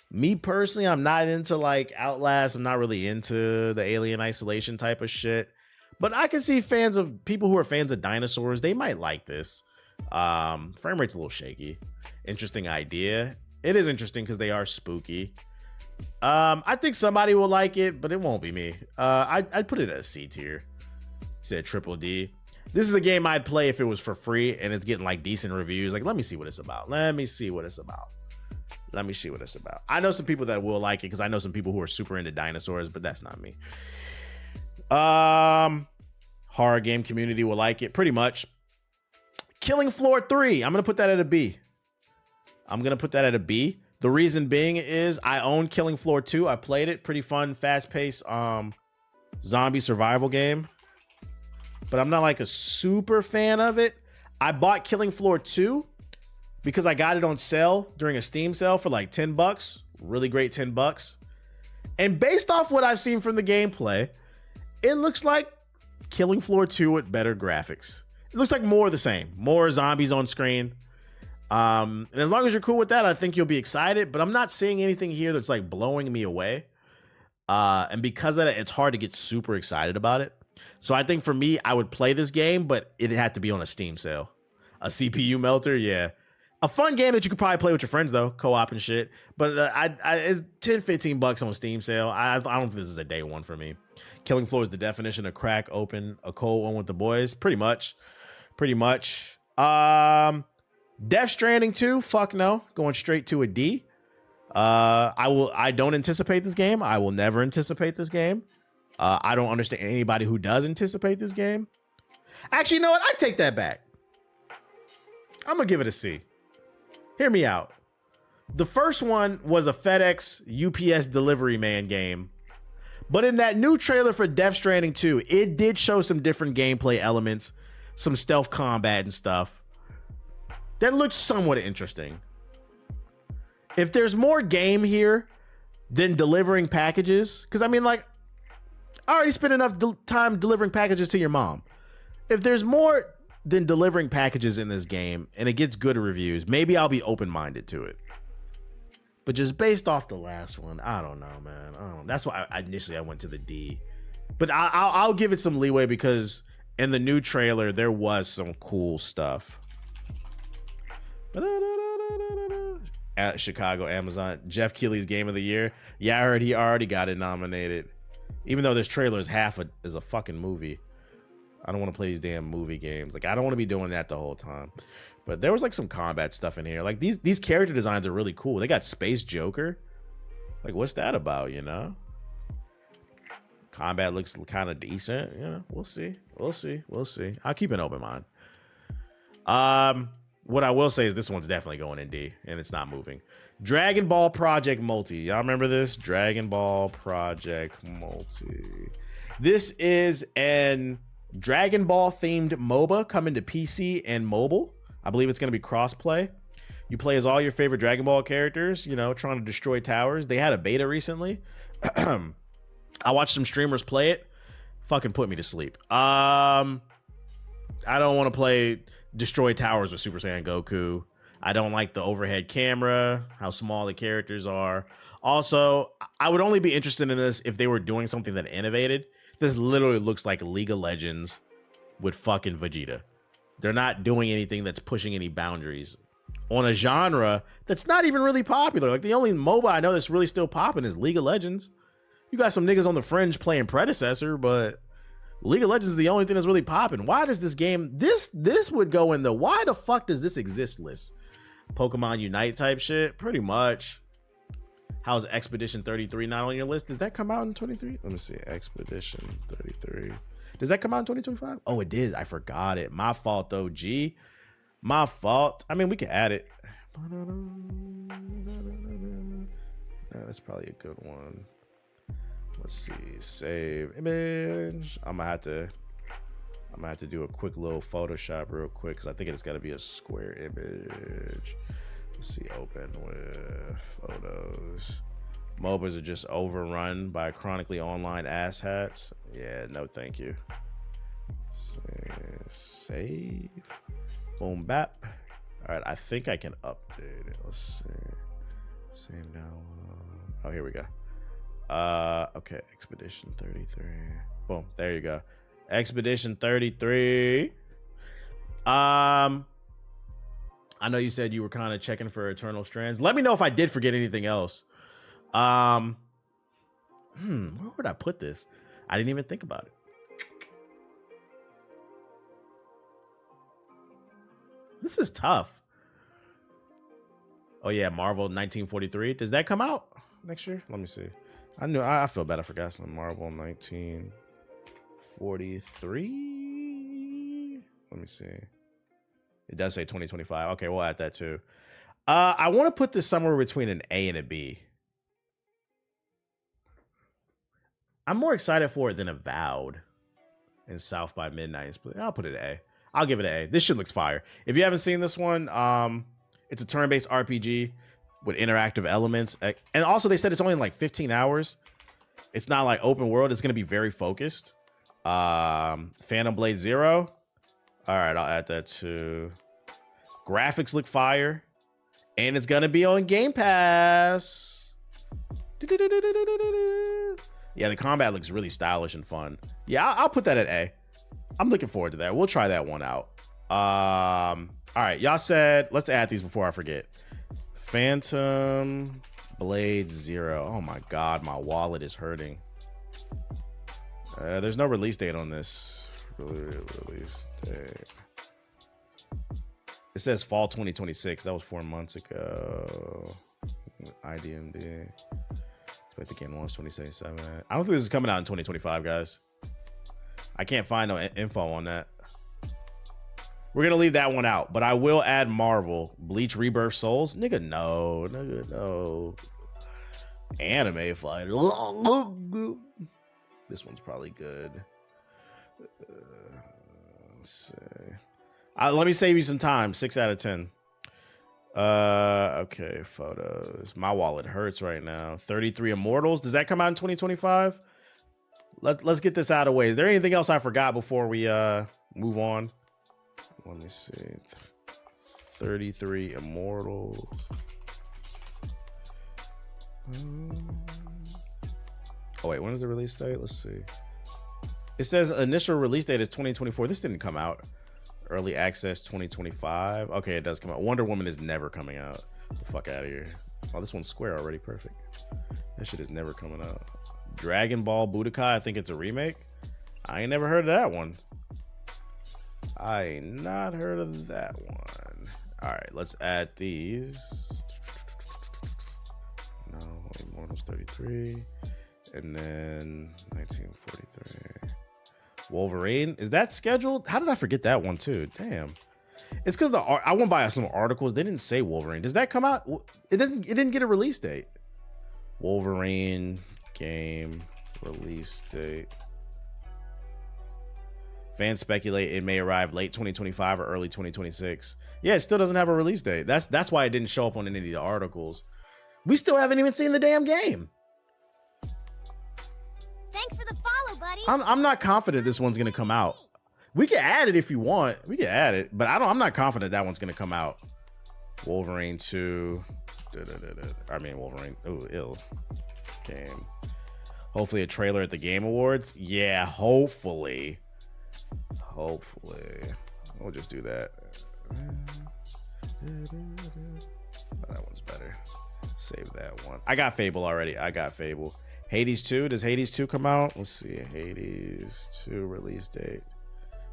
Me personally, I'm not into like Outlast. I'm not really into the Alien Isolation type of shit. But I can see people who are fans of dinosaurs, they might like this. Frame rate's a little shaky. Interesting idea. It is interesting because they are spooky. I think somebody will like it, but it won't be me. I'd put it at a C tier. Said triple D. This is a game I'd play if it was for free and it's getting like decent reviews. Like, let me see what it's about. I know some people that will like it because I know some people who are super into dinosaurs, but that's not me. Horror game community will like it pretty much. Killing Floor 3. I'm gonna put that at a B. The reason being is I own Killing Floor 2. I played it. Pretty fun, fast-paced zombie survival game. But I'm not like a super fan of it. I bought Killing Floor 2 because I got it on sale during a Steam sale for like $10. Really great $10. And based off what I've seen from the gameplay, it looks like Killing Floor 2 with better graphics. It looks like more of the same. More zombies on screen. And as long as you're cool with that, I think you'll be excited. But I'm not seeing anything here that's like blowing me away. And because of that, it's hard to get super excited about it. So I think for me, I would play this game, but it had to be on a Steam sale. A CPU melter, yeah. A fun game that you could probably play with your friends, though. Co-op and shit. But it's $10-15 on Steam sale. I don't think this is a day one for me. Killing Floor is the definition of crack open a cold one with the boys. Pretty much. Death Stranding 2, fuck no. Going straight to a D. I don't anticipate this game. I will never anticipate this game. I don't understand anybody who does anticipate this game. Actually, you know what? I take that back. I'm gonna give it a C. Hear me out. The first one was a FedEx UPS delivery man game. But in that new trailer for Death Stranding 2, it did show some different gameplay elements, some stealth combat and stuff that looked somewhat interesting. If there's more game here than delivering packages, because I mean, like, I already spent enough time delivering packages to your mom. If there's more than delivering packages in this game and it gets good reviews, maybe I'll be open-minded to it. But just based off the last one, I don't know, man. That's why initially I went to the D. But I'll give it some leeway because in the new trailer, there was some cool stuff. At Chicago, Amazon. Jeff Keighley's Game of the Year. Yeah, I heard he already got it nominated. Even though this trailer is a fucking movie. I don't want to play these damn movie games. Like, I don't want to be doing that the whole time. But there was like some combat stuff in here. Like these character designs are really cool. They got Space Joker. Like, what's that about, you know? Combat looks kind of decent. You know, we'll see. We'll see. We'll see. I'll keep an open mind. What I will say is this one's definitely going in D, and it's not moving. Dragon Ball Project Multi. Y'all remember this? Dragon Ball Project Multi. This is an Dragon Ball themed MOBA coming to PC and mobile. I believe it's going to be cross-play. You play as all your favorite Dragon Ball characters, you know, trying to destroy towers. They had a beta recently. I watched some streamers play it. Fucking put me to sleep. I don't want to play destroy towers with Super Saiyan Goku. I don't like the overhead camera, how small the characters are. Also, I would only be interested in this if they were doing something that innovated. This literally looks like League of Legends with fucking Vegeta. They're not doing anything that's pushing any boundaries on a genre that's not even really popular. Like, the only MOBA I know that's really still popping is League of Legends. You got some niggas on the fringe playing Predecessor, but League of Legends is the only thing that's really popping. Why does this game, this would go in the why the fuck does this exist list? Pokemon Unite type shit, pretty much. How's Expedition 33 not on your list? Does that come out in 23? Let me see. Expedition 33. Does that come out in 2025? Oh, it did. I forgot it. My fault, though. G. My fault. I mean, we can add it. That's probably a good one. Let's see. Save image. I'm gonna have to do a quick little Photoshop real quick because I think it's got to be a square image. Let's see. Open with photos. MOBAs are just overrun by chronically online asshats. Yeah, no thank you. Save. Boom bap. All right, I think I can update it. Let's see. Save download. Oh, here we go. Okay, Expedition 33. Boom, there you go. Expedition 33. I know you said you were kind of checking for Eternal Strands. Let me know if I did forget anything else. Where would I put this? I didn't even think about it. This is tough. Oh yeah, Marvel 1943. Does that come out next year? Let me see. I feel bad. I forgot something. Marvel 1943. Let me see. It does say 2025. Okay, we'll add that too. I want to put this somewhere between an A and a B. I'm more excited for it than Avowed and South by Midnight. I'll put it an A. I'll give it an A. This shit looks fire. If you haven't seen this one, it's a turn-based RPG with interactive elements. And also they said it's only in like 15 hours. It's not like open world. It's going to be very focused. Phantom Blade Zero. All right, I'll add that to. Graphics look fire. And it's going to be on Game Pass. Yeah, the combat looks really stylish and fun. Yeah, I'll put that at A. I'm looking forward to that. We'll try that one out. All right, y'all said, let's add these before I forget. Phantom Blade Zero. Oh my God, my wallet is hurting. There's no release date on this. Release date. It says fall 2026. That was 4 months ago. IDMD. Expect the game launch 2077. I don't think this is coming out in 2025, guys. I can't find no info on that. We're gonna leave that one out, but I will add Marvel. Bleach Rebirth Souls. Nigga, no. Nigga, no. Anime fighter. This one's probably good. Let's see. Let me save you some time. 6 out of 10. Okay, photos. My wallet hurts right now. 33 Immortals. Does that come out in 2025? Let's get this out of the way. Is there anything else I forgot before we move on? Let me see. 33 Immortals. Oh wait, when is the release date? Let's see. It says initial release date is 2024. This didn't come out. Early access 2025. Okay, it does come out. Wonder Woman is never coming out. Get the fuck out of here. Oh, this one's square already. Perfect. That shit is never coming out. Dragon Ball Budokai. I think it's a remake. I ain't never heard of that one. I ain't not heard of that one. All right, let's add these. No, Immortals 33, and then 1943. Wolverine, is that scheduled? How did I forget that one too? Damn, it's because I went by some articles. They didn't say Wolverine. Does that come out? It doesn't. It didn't get a release date. Wolverine game release date. Fans speculate it may arrive late 2025 or early 2026. Yeah, it still doesn't have a release date. That's why it didn't show up on any of the articles. We still haven't even seen the damn game. Thanks for the follow, buddy. I'm not confident this one's gonna come out. We can add it if you want. We can add it, but I'm not confident that one's gonna come out. Wolverine 2. I mean Wolverine. Oh, ill game. Hopefully a trailer at the Game Awards. Yeah, hopefully. Hopefully. We'll just do that. That one's better. Save that one. I got Fable already. I got Fable. Hades 2. Does Hades 2 come out? Let's see. Hades 2 release date.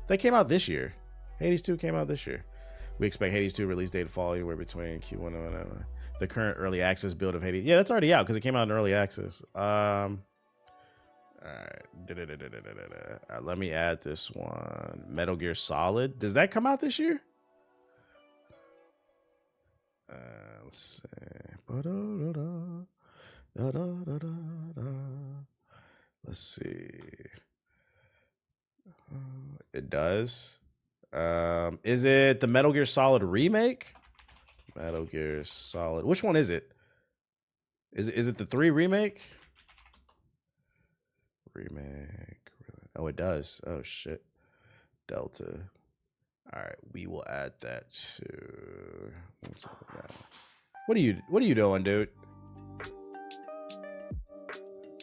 That came out this year. Hades 2 came out this year. We expect Hades 2 release date to fall anywhere between Q1 and the current early access build of Hades. Yeah, that's already out because it came out in early access. All right. Let me add this one. Metal Gear Solid. Does that come out this year? Let's see. Let's see. It does. Is it the Metal Gear Solid remake? Metal Gear Solid. Which one is it? Is it the 3 remake? Remake. Oh, it does. Oh shit. Delta. All right, we will add that to. What are you doing, dude?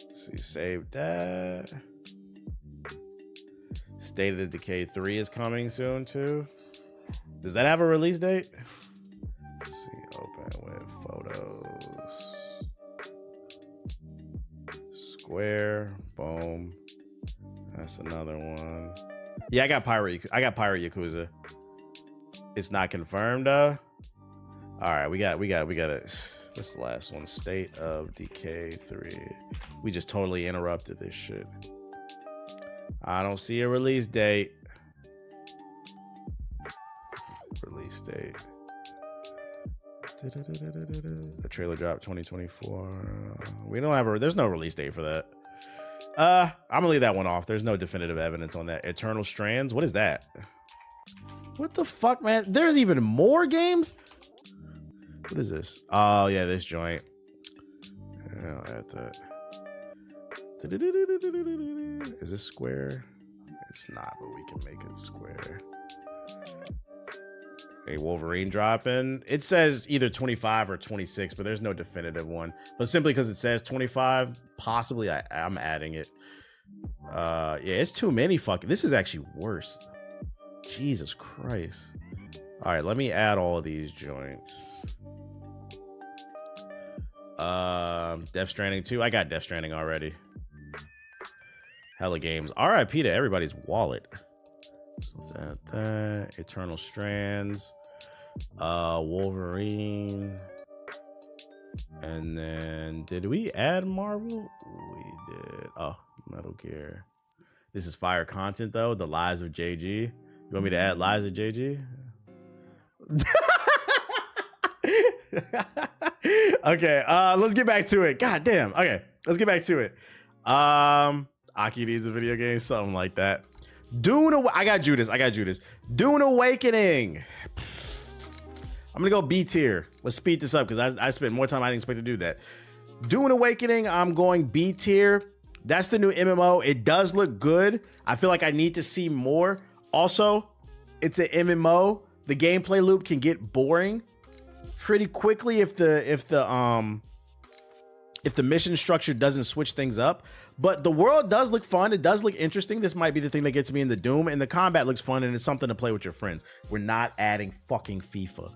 Let's see, save that. State of Decay 3 is coming soon too. Does that have a release date? Let's see, open with photos. Square, boom. That's another one. Yeah, I got Pirate Yakuza. It's not confirmed though. All right, we got it. This is the last one. State of Decay 3. We just totally interrupted this shit. I don't see a release date. Release date. The trailer dropped 2024. We don't have there's no release date for that. I'm gonna leave that one off. There's no definitive evidence on that. Eternal Strands. What is that? What the fuck, man? There's even more games? What is this? Oh yeah, this joint. I'll add that. Is this square? It's not, but we can make it square. A Wolverine dropping. It says either 25 or 26, but there's no definitive one. But simply because it says 25, possibly I'm adding it. Yeah, it's too many fucking. This is actually worse. Jesus Christ. All right, let me add all of these joints. Death Stranding 2. I got Death Stranding already. Hella games. RIP to everybody's wallet. So let's add that. Eternal Strands. Wolverine. And then did we add Marvel? We did. Oh, Metal Gear. This is fire content though. The Lies of JG. You want me to add Lies of JG? Okay, let's get back to it. God damn. Okay, let's get back to it. Aki needs a video game, something like that. Dune. I got Judas. Dune Awakening. I'm gonna go B tier. Let's speed this up because I spent more time. I didn't expect to do that. Dune Awakening. I'm going B tier. That's the new MMO. It does look good. I feel like I need to see more. Also, it's an MMO. The gameplay loop can get boring pretty quickly if the mission structure doesn't switch things up. But the world does look fun. It does look interesting. This might be the thing that gets me in the Doom, and the combat looks fun, and it's something to play with your friends. We're not adding fucking FIFA.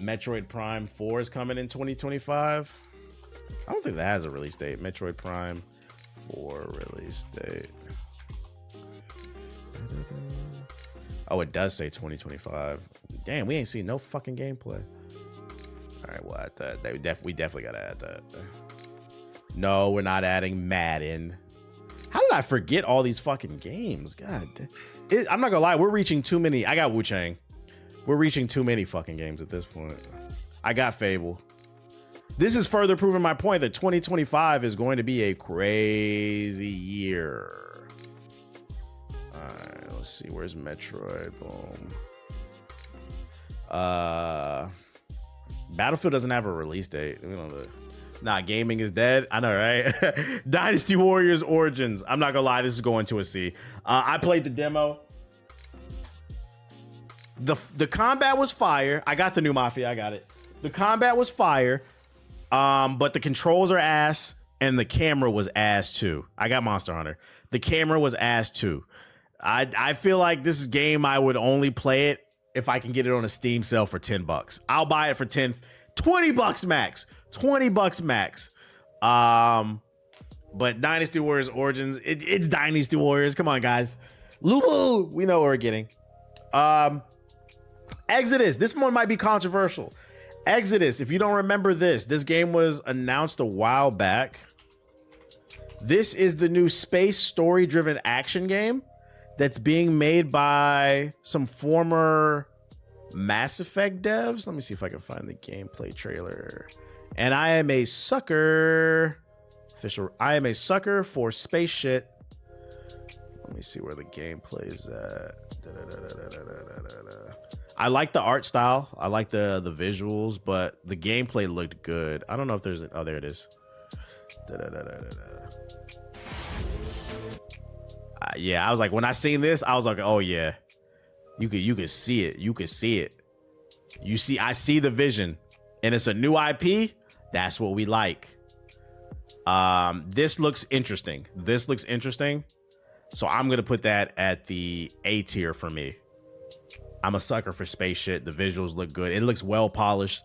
Metroid Prime 4 is coming in 2025. I don't think that has a release date. Metroid Prime 4 release date. Oh, it does say 2025. Damn, we ain't seen no fucking gameplay. All right, we'll add that. We definitely gotta add that. No, we're not adding Madden. How did I forget all these fucking games? God, I'm not gonna lie. We're reaching too many. I got Wu-Chang. We're reaching too many fucking games at this point. I got Fable. This is further proving my point that 2025 is going to be a crazy year. All right, let's see. Where's Metroid? Boom. Battlefield doesn't have a release date. We don't know. Nah, gaming is dead. I know, right? Dynasty Warriors Origins. I'm not gonna lie, this is going to a C. I played the demo. The combat was fire. I got the new Mafia. I got it. The combat was fire, but the controls are ass, and the camera was ass too. I got Monster Hunter. The camera was ass too. I feel like this is a game I would only play it if I can get it on a Steam sale for $10. I'll buy it for $20 max. $20 max. But Dynasty Warriors Origins, it's Dynasty Warriors. Come on, guys. Lulu, we know what we're getting. Exodus. This one might be controversial. Exodus, if you don't remember this game was announced a while back. This is the new space story-driven action game that's being made by some former Mass Effect devs. Let me see if I can find the gameplay trailer. And I am a sucker. I am a sucker for space shit. Let me see where the gameplay is at. I like the art style. I like the visuals, but the gameplay looked good. I don't know if there's oh, there it is. Yeah, I was like, when I seen this, I was like, oh yeah, you could see it. You could see it. I see the vision, and it's a new IP. That's what we like. This looks interesting. So I'm gonna put that at the A tier for me. I'm a sucker for space shit. The visuals look good. It looks well polished.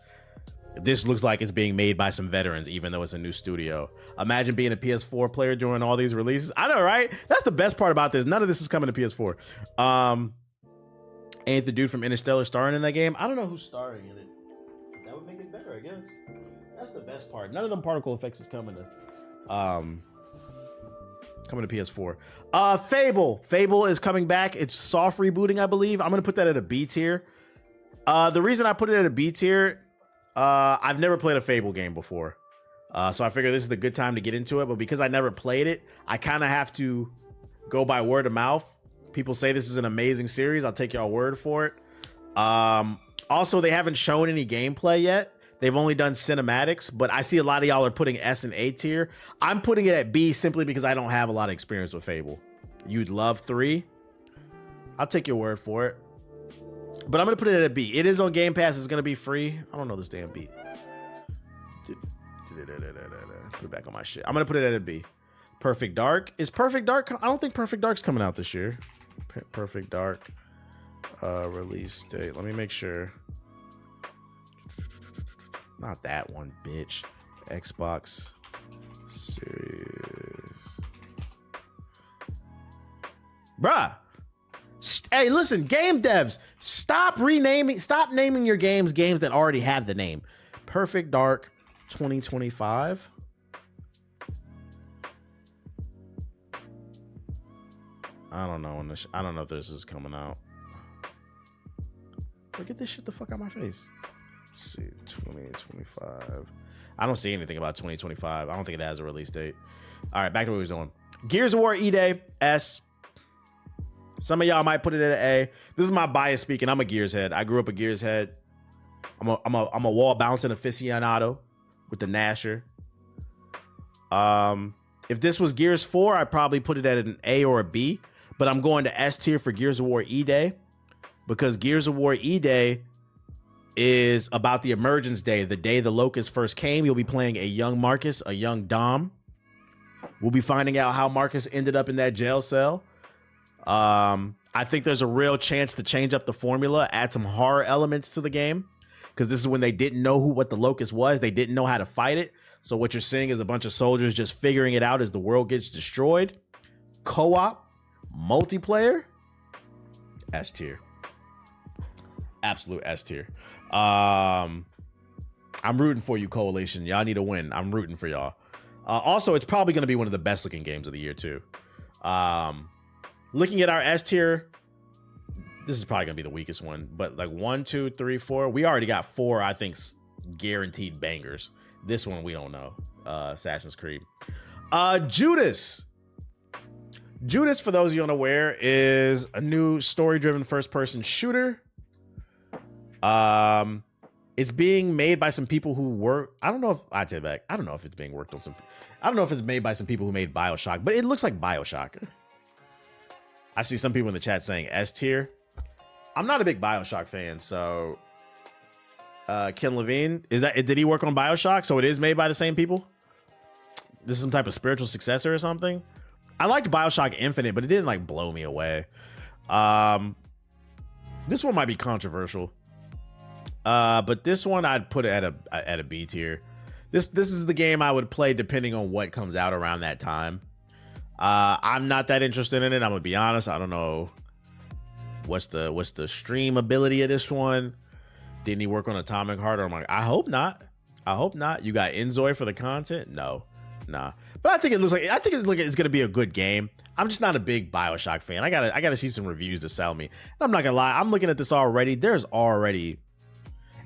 This looks like it's being made by some veterans, even though it's a new studio. Imagine being a PS4 player during all these releases. I know, right? That's the best part about this. None of this is coming to PS4. Ain't the dude from Interstellar starring in that game? I don't know who's starring in it. That would make it better, I guess. That's the best part. None of them particle effects is coming to PS4. Fable is coming back. It's soft rebooting, I believe. I'm gonna put that at a B tier. The reason I put it at a B tier, I've never played a Fable game before, so I figure this is the good time to get into it. But because I never played it, I kind of have to go by word of mouth. People say this is an amazing series. I'll take y'all word for it. Also, they haven't shown any gameplay yet. They've only done cinematics, but I see a lot of y'all are putting S and A tier. I'm putting it at B simply because I don't have a lot of experience with Fable. You'd love 3. I'll take your word for it. But I'm going to put it at a B. It is on Game Pass. It's going to be free. I don't know this damn beat. Put it back on my shit. I'm going to put it at a B. Perfect Dark. Is Perfect Dark? I don't think Perfect Dark's coming out this year. Perfect Dark release date. Let me make sure. Not that one, bitch. Xbox Series. Bruh. Hey, listen, game devs, stop naming your games that already have the name. Perfect Dark 2025. I don't know if this is coming out. Look at this shit the fuck out my face. Let's see, 2025. I don't see anything about 2025. I don't think it has a release date. All right, back to what we was doing. Gears of War E-Day, S. Some of y'all might put it at an A. This is my bias speaking. I'm a Gears head. I grew up a Gears head. I'm a wall bouncing aficionado with the Nasher. If this was Gears 4, I'd probably put it at an A or a B. But I'm going to S tier for Gears of War E-Day because Gears of War E-Day is about the Emergence Day, the day the Locust first came. You'll be playing a young Marcus, a young Dom. We'll be finding out how Marcus ended up in that jail cell. I think there's a real chance to change up the formula, add some horror elements to the game, because this is when they didn't know what the Locust was. They didn't know how to fight it. So what you're seeing is a bunch of soldiers just figuring it out as the world gets destroyed. Co-op, multiplayer, S tier. Absolute S tier. I'm rooting for you, Coalition. Y'all need to win. I'm rooting for y'all. Also, it's probably going to be one of the best looking games of the year, too. Looking at our S tier, this is probably going to be the weakest one. But like 1, 2, 3, 4. We already got 4, I think, guaranteed bangers. This one, we don't know. Assassin's Creed. Judas. Judas, for those of you unaware, is a new story-driven first-person shooter. It's being made by some people who work. I don't know if I take it back. I don't know if it's being worked on some. I don't know if it's made by some people who made BioShock, but it looks like BioShock. I see some people in the chat saying S tier. I'm not a big BioShock fan, so Ken Levine, did he work on BioShock? So it is made by the same people? This is some type of spiritual successor or something? I liked BioShock Infinite, but it didn't like blow me away. This one might be controversial. But this one I'd put it at a B tier. This is the game I would play depending on what comes out around that time. I'm not that interested in it. I'm gonna be honest. I don't know what's the stream ability of this one. Didn't he work on Atomic Heart? Or I'm like, I hope not. I hope not. You got Enzoy for the content? No, nah. But I think it's gonna be a good game. I'm just not a big BioShock fan. I gotta see some reviews to sell me. And I'm not gonna lie. I'm looking at this already. There's already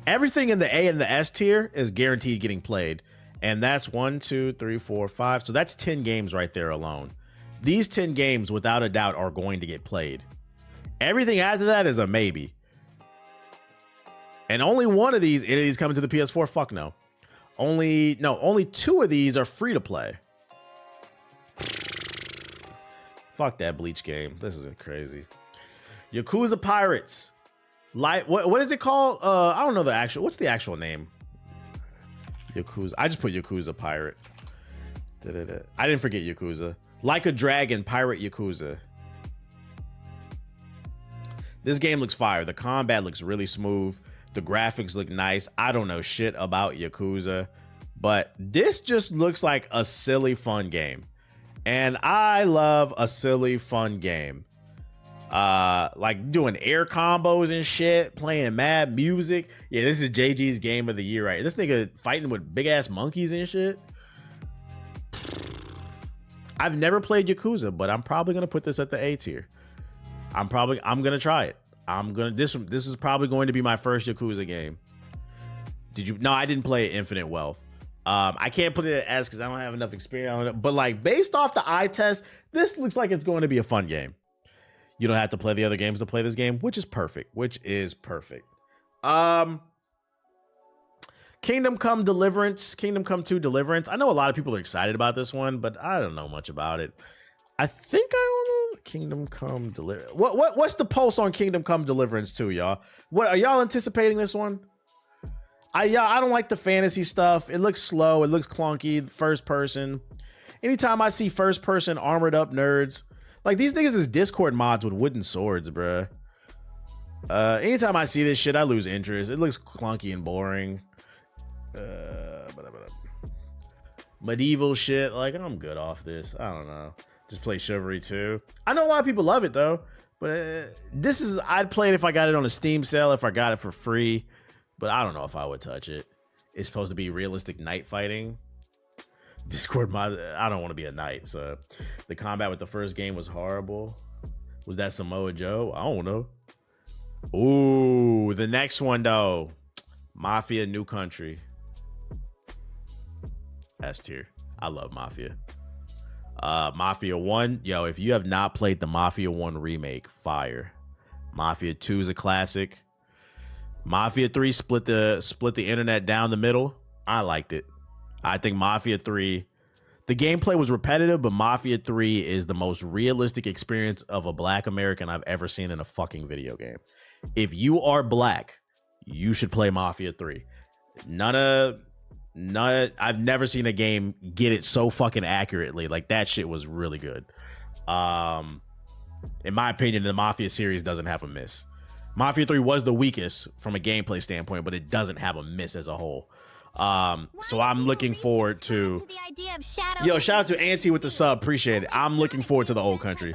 everything in the A and the S tier is guaranteed getting played. And that's 1, 2, 3, 4, 5. So that's 10 games right there alone. These 10 games, without a doubt, are going to get played. Everything after that is a maybe. And only one of these is coming to the PS4. Fuck no. Only 2 of these are free to play. Fuck that Bleach game. This is crazy. Yakuza Pirates. What is it called? I don't know the actual. What's the actual name? Yakuza. I just put Yakuza Pirate. I didn't forget Yakuza. Like a Dragon Pirate Yakuza. This game looks fire. The combat looks really smooth. The graphics look nice. I don't know shit about Yakuza, but this just looks like a silly fun game. And I love a silly fun game. Like doing air combos and shit, playing mad music. Yeah, this is JG's game of the year, right? This nigga fighting with big ass monkeys and shit. I've never played Yakuza, but I'm probably gonna put this at the A tier. I'm gonna try it. This is probably going to be my first Yakuza game. No, I didn't play Infinite Wealth. I can't put it at S because I don't have enough experience on it. But like based off the eye test, this looks like it's going to be a fun game. You don't have to play the other games to play this game, which is perfect. Kingdom Come Deliverance, Kingdom Come 2 Deliverance. I know a lot of people are excited about this one, but I don't know much about it. I think I don't know. Kingdom Come Deliverance. What's the pulse on Kingdom Come Deliverance 2, y'all? What are y'all anticipating this one? I don't like the fantasy stuff. It looks slow. It looks clunky. First person. Anytime I see first person armored up nerds, like these niggas is Discord mods with wooden swords, bruh. Anytime I see this shit, I lose interest. It looks clunky and boring. Medieval shit. Like, I'm good off this. I don't know. Just play Chivalry 2. I know a lot of people love it though, but I'd play it if I got it on a Steam sale, if I got it for free, but I don't know if I would touch it. It's supposed to be realistic knight fighting. Discord mod, I don't want to be a knight, so the combat with the first game was horrible. Was that Samoa Joe? I don't know. Ooh, the next one though. Mafia New Country. S tier. I love Mafia. Mafia 1, yo, if you have not played the Mafia 1 remake, fire. Mafia 2 is a classic. Mafia 3 split the internet down the middle. I liked it. I think Mafia 3, the gameplay was repetitive, but Mafia 3 is the most realistic experience of a black American I've ever seen in a fucking video game. If you are black, you should play Mafia 3. I've never seen a game get it so fucking accurately. Like, that shit was really good. In my opinion, the Mafia series doesn't have a miss. Mafia 3 was the weakest from a gameplay standpoint, but it doesn't have a miss as a whole. So I'm looking forward to... Yo, shout out to Auntie with the sub. Appreciate it. I'm looking forward to the Old Country.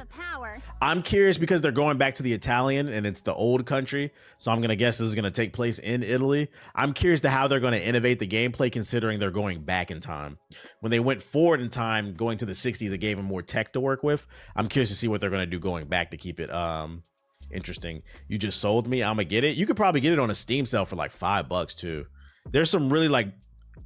I'm curious because they're going back to the Italian and it's the old country. So I'm going to guess this is going to take place in Italy. I'm curious to how they're going to innovate the gameplay considering they're going back in time. When they went forward in time, going to the 60s, it gave them more tech to work with. I'm curious to see what they're going to do going back to keep it interesting. You just sold me. I'm going to get it. You could probably get it on a Steam sale for like $5 too. There's some really like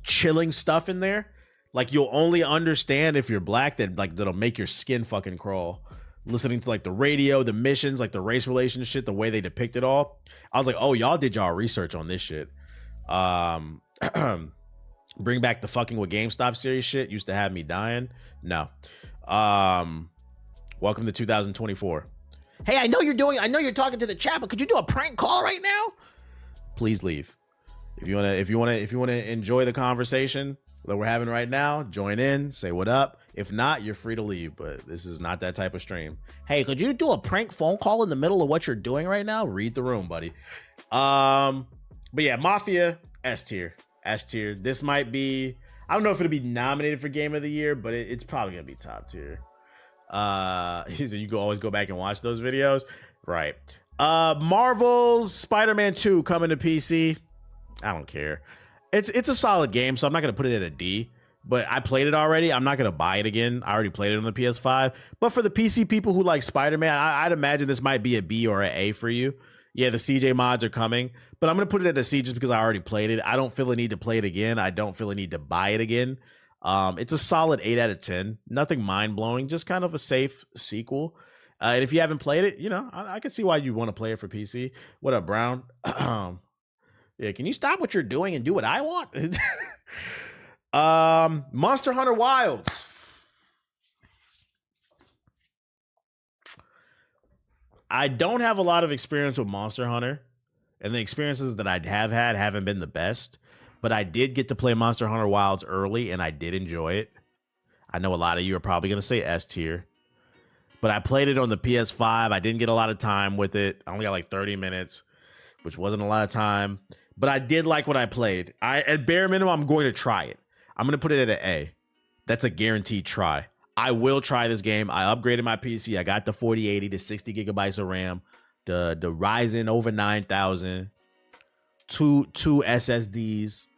chilling stuff in there. Like you'll only understand if you're black that'll make your skin fucking crawl. Listening to like the radio, the missions, like the race relations shit, the way they depict it all. I was like, oh, y'all did y'all research on this shit. Bring back the fucking with GameStop series shit. Used to have me dying. No. Welcome to 2024. Hey, I know you're talking to the chat, but could you do a prank call right now? Please leave. If you wanna enjoy the conversation that we're having right now, join in, say what up. If not, you're free to leave, but this is not that type of stream. Hey, could you do a prank phone call in the middle of what you're doing right now? Read the room, buddy. But yeah, Mafia, S tier. This might be, I don't know if it'll be nominated for Game of the Year, but it's probably gonna be top tier. He said you can always go back and watch those videos. Right. Marvel's Spider-Man 2 coming to PC. I don't care. It's a solid game, so I'm not gonna put it at a D. But I played it already. I'm not gonna buy it again. I already played it on the PS5. But for the PC people who like Spider-Man, I'd imagine this might be a B or an A for you. Yeah, the CJ mods are coming, but I'm gonna put it at a C just because I already played it. I don't feel a need to play it again. I don't feel a need to buy it again. It's a solid 8 out of 10. Nothing mind-blowing, just kind of a safe sequel. And if you haven't played it, you know, I can see why you want to play it for PC. What up, Brown? Yeah, can you stop what you're doing and do what I want? Monster Hunter Wilds. I don't have a lot of experience with Monster Hunter, and the experiences that I have had haven't been the best, but I did get to play Monster Hunter Wilds early, and I did enjoy it. I know a lot of you are probably going to say S tier, but I played it on the PS5. I didn't get a lot of time with it. I only got like 30 minutes, which wasn't a lot of time, but I did like what I played. At bare minimum, I'm going to try it. I'm going to put it at an A. That's a guaranteed try. I will try this game. I upgraded my PC. I got the 4080 to 60 gigabytes of RAM, the Ryzen over 9000, two SSDs,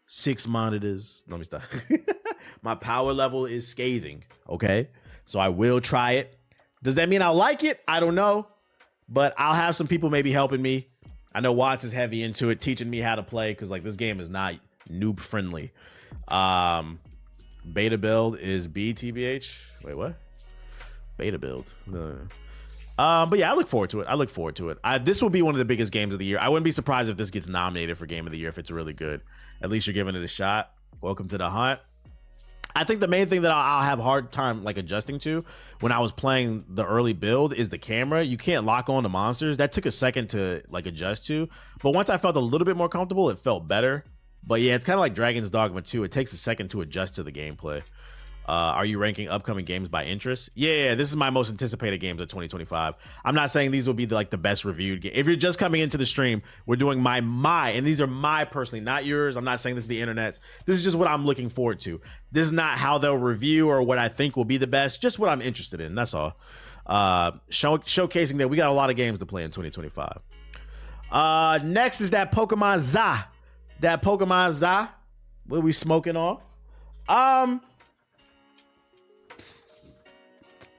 6 monitors. Let me stop. My power level is scathing. Okay. So I will try it. Does that mean I'll like it? I don't know, but I'll have some people maybe helping me. I know Watts is heavy into it, teaching me how to play because like this game is not noob friendly. Beta build is B, TBH. Wait, what? Beta build. But yeah, I look forward to it. This will be one of the biggest games of the year. I wouldn't be surprised if this gets nominated for Game of the Year if it's really good. At least you're giving it a shot. Welcome to the hunt. I think the main thing that I'll have a hard time like adjusting to when I was playing the early build is the camera. You can't lock on the monsters. That took a second to like adjust to. But once I felt a little bit more comfortable, it felt better. But yeah, it's kind of like Dragon's Dogma 2. It takes a second to adjust to the gameplay. Are you ranking upcoming games by interest? Yeah, this is my most anticipated games of 2025. I'm not saying these will be the best reviewed game. If you're just coming into the stream, we're doing my, and these are my personally, not yours. I'm not saying this is the internet. This is just what I'm looking forward to. This is not how they'll review or what I think will be the best, just what I'm interested in. That's all. Showcasing that we got a lot of games to play in 2025. Next is that Pokemon Za. What are we smoking on?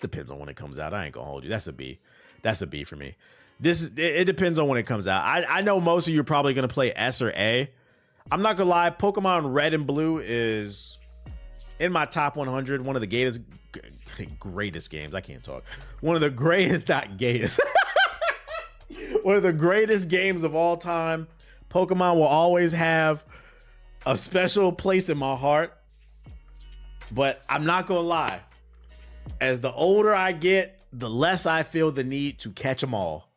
Depends on when it comes out. I ain't gonna hold you. That's a B. That's a B for me. It depends on when it comes out. I know most of you are probably gonna play S or A. I'm not gonna lie. Pokemon Red and Blue is in my top 100. One of the greatest games. I can't talk. One of the greatest, not gayest. One of the greatest games of all time. Pokemon will always have a special place in my heart. But I'm not gonna lie. As the older I get, the less I feel the need to catch them all.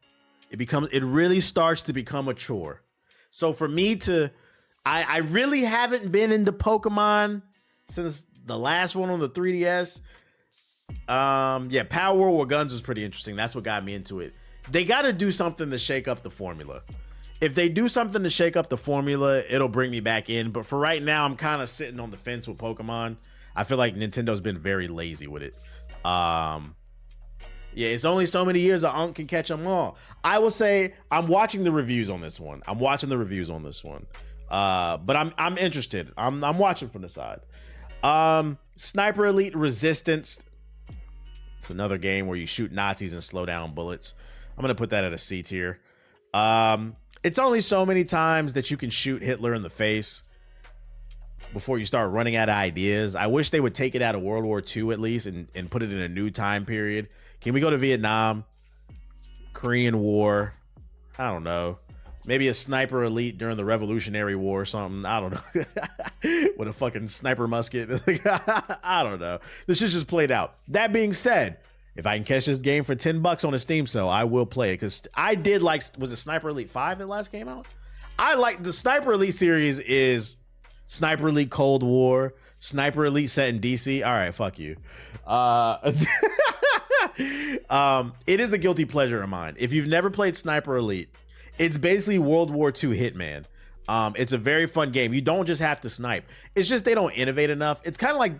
It really starts to become a chore. So for me I really haven't been into Pokemon since the last one on the 3DS. Yeah, Power World with Guns was pretty interesting. That's what got me into it. They got to do something to shake up the formula. If they do something to shake up the formula, it'll bring me back in. But for right now, I'm kind of sitting on the fence with Pokemon. I feel like Nintendo's been very lazy with it. Yeah, it's only so many years a Unk can catch them all. I will say I'm watching the reviews on this one. But I'm interested. I'm watching from the side. Sniper Elite Resistance. It's another game where you shoot Nazis and slow down bullets. I'm gonna put that at a C tier. It's only so many times that you can shoot Hitler in the face before you start running out of ideas. I wish they would take it out of World War II at least and put it in a new time period. Can we go to Vietnam? Korean War? I don't know. Maybe a Sniper Elite during the Revolutionary War or something. I don't know. With a fucking sniper musket. I don't know. This shit just played out. That being said, if I can catch this game for $10 on a Steam sale, I will play it. Because I did like, was it Sniper Elite 5 that last came out? I like the Sniper Elite series is Sniper Elite Cold War, Sniper Elite set in DC. All right, fuck you. It is a guilty pleasure of mine. If you've never played Sniper Elite, it's basically World War II Hitman. It's a very fun game. You don't just have to snipe. It's just they don't innovate enough. It's kind of like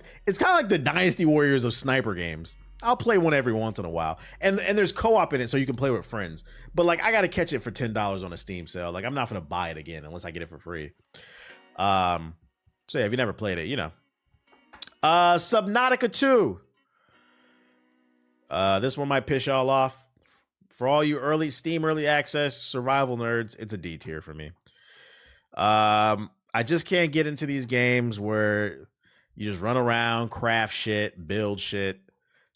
the Dynasty Warriors of sniper games. I'll play one every once in a while. And there's co-op in it so you can play with friends. But like I gotta catch it for $10 on a Steam sale. Like I'm not gonna buy it again unless I get it for free. So yeah, if you never played it, you know. Subnautica 2. This one might piss y'all off. For all you Steam early access survival nerds, it's a D tier for me. I just can't get into these games where you just run around, craft shit, build shit,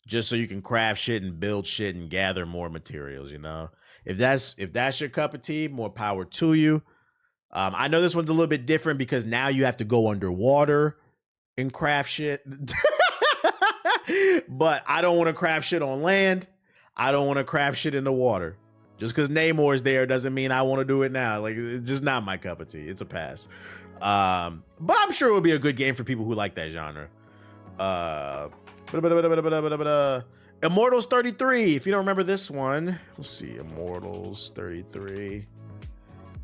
just so you can craft shit and build shit and gather more materials, you know? If that's your cup of tea, more power to you. I know this one's a little bit different because now you have to go underwater and craft shit. But I don't want to craft shit on land. I don't want to craft shit in the water. Just because Namor's there doesn't mean I want to do it now. Like, it's just not my cup of tea. It's a pass. But I'm sure it would be a good game for people who like that genre. Immortals 33. If you don't remember this one, let's see. Immortals 33.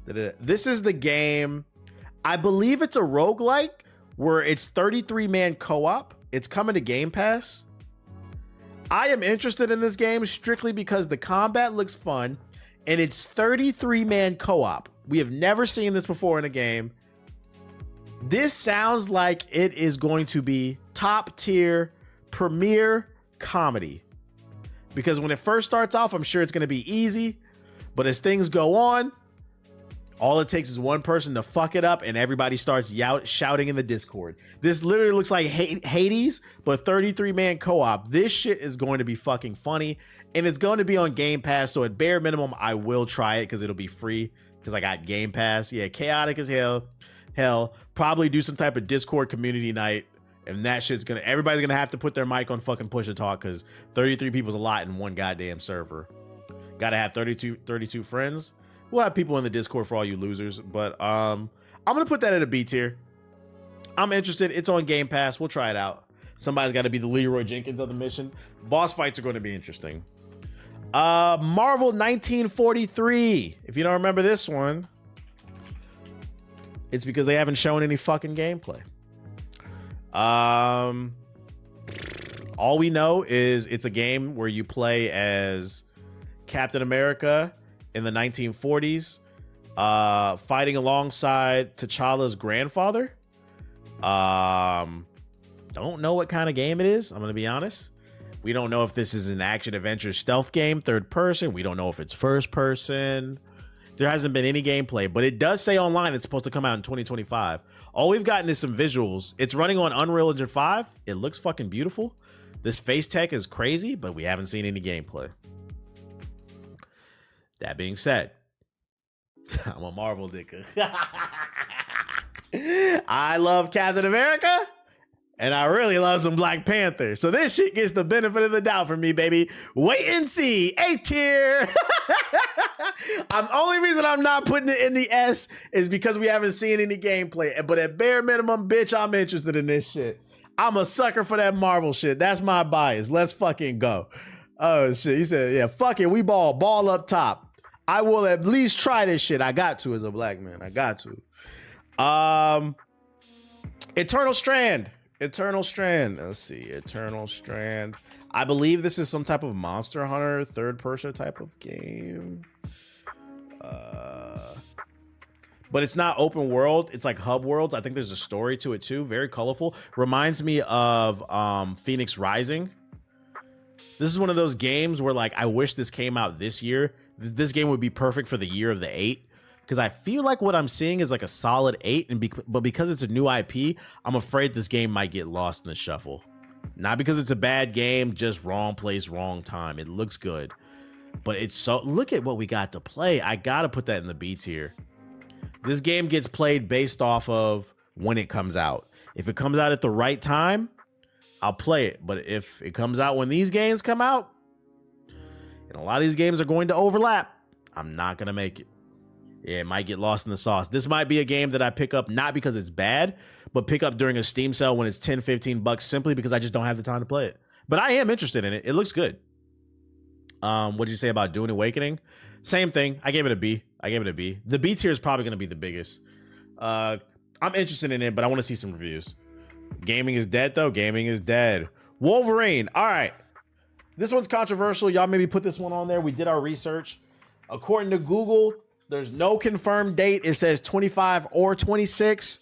This is the game. I believe it's a roguelike where it's 33-man co-op. It's coming to Game Pass. I am interested in this game strictly because the combat looks fun and it's 33-man co-op. We have never seen this before in a game. This sounds like it is going to be top tier premier comedy. Because when it first starts off, I'm sure it's going to be easy. But as things go on, all it takes is one person to fuck it up and everybody starts shouting in the Discord. This literally looks like Hades, but 33-man co-op. This shit is going to be fucking funny. And it's going to be on Game Pass. So at bare minimum, I will try it because it'll be free. Because I got Game Pass. Yeah, chaotic as hell. Probably do some type of Discord community night. And that shit's everybody's gonna have to put their mic on fucking push to talk because 33 people's a lot in one goddamn server. Gotta have 32 friends. We'll have people in the Discord for all you losers, but I'm gonna put that at a B tier. I'm interested. It's on Game Pass. We'll try it out. Somebody's got to be the Leroy Jenkins of the mission. Boss fights are going to be interesting. Marvel 1943. If you don't remember this one, it's because they haven't shown any fucking gameplay. All we know is it's a game where you play as Captain America in the 1940s, fighting alongside T'Challa's grandfather. Don't know what kind of game it is. I'm going to be honest. We don't know if this is an action adventure stealth game, third person. We don't know if it's first person. There hasn't been any gameplay, but it does say online it's supposed to come out in 2025. All we've gotten is some visuals. It's running on Unreal Engine 5. It looks fucking beautiful. This face tech is crazy, but we haven't seen any gameplay. That being said, I'm a Marvel dicker. I love Captain America, and I really love some Black Panther. So this shit gets the benefit of the doubt for me, baby. Wait and see. A tier. The only reason I'm not putting it in the S is because we haven't seen any gameplay. But at bare minimum, bitch, I'm interested in this shit. I'm a sucker for that Marvel shit. That's my bias. Let's fucking go. Oh, shit. He said, yeah, fuck it. We ball up top. I will at least try this shit. I got to as a black man. I got to. Eternal Strand. Let's see. Eternal Strand. I believe this is some type of Monster Hunter third person type of game. But it's not open world. It's like hub worlds. I think there's a story to it too. Very colorful. Reminds me of Phoenix Rising. This is one of those games where like I wish this came out this year. This game would be perfect for the year of the 8, because I feel like what I'm seeing is like a solid 8, but because it's a new IP, I'm afraid this game might get lost in the shuffle. Not because it's a bad game, just wrong place, wrong time. It looks good, but it's so, look at what we got to play. I gotta put that in the B tier. This game gets played based off of when it comes out. If it comes out at the right time, I'll play it. But if it comes out when these games come out, and a lot of these games are going to overlap, I'm not going to make it. Yeah, it might get lost in the sauce. This might be a game that I pick up not because it's bad, but pick up during a Steam sale when it's 10, 15 bucks simply because I just don't have the time to play it. But I am interested in it. It looks good. What did you say about Dune Awakening? Same thing. I gave it a B. The B tier is probably going to be the biggest. I'm interested in it, but I want to see some reviews. Gaming is dead, though. Gaming is dead. Wolverine. All right. This one's controversial. Y'all maybe put this one on there. We did our research. According to Google, there's no confirmed date. It says 25 or 26.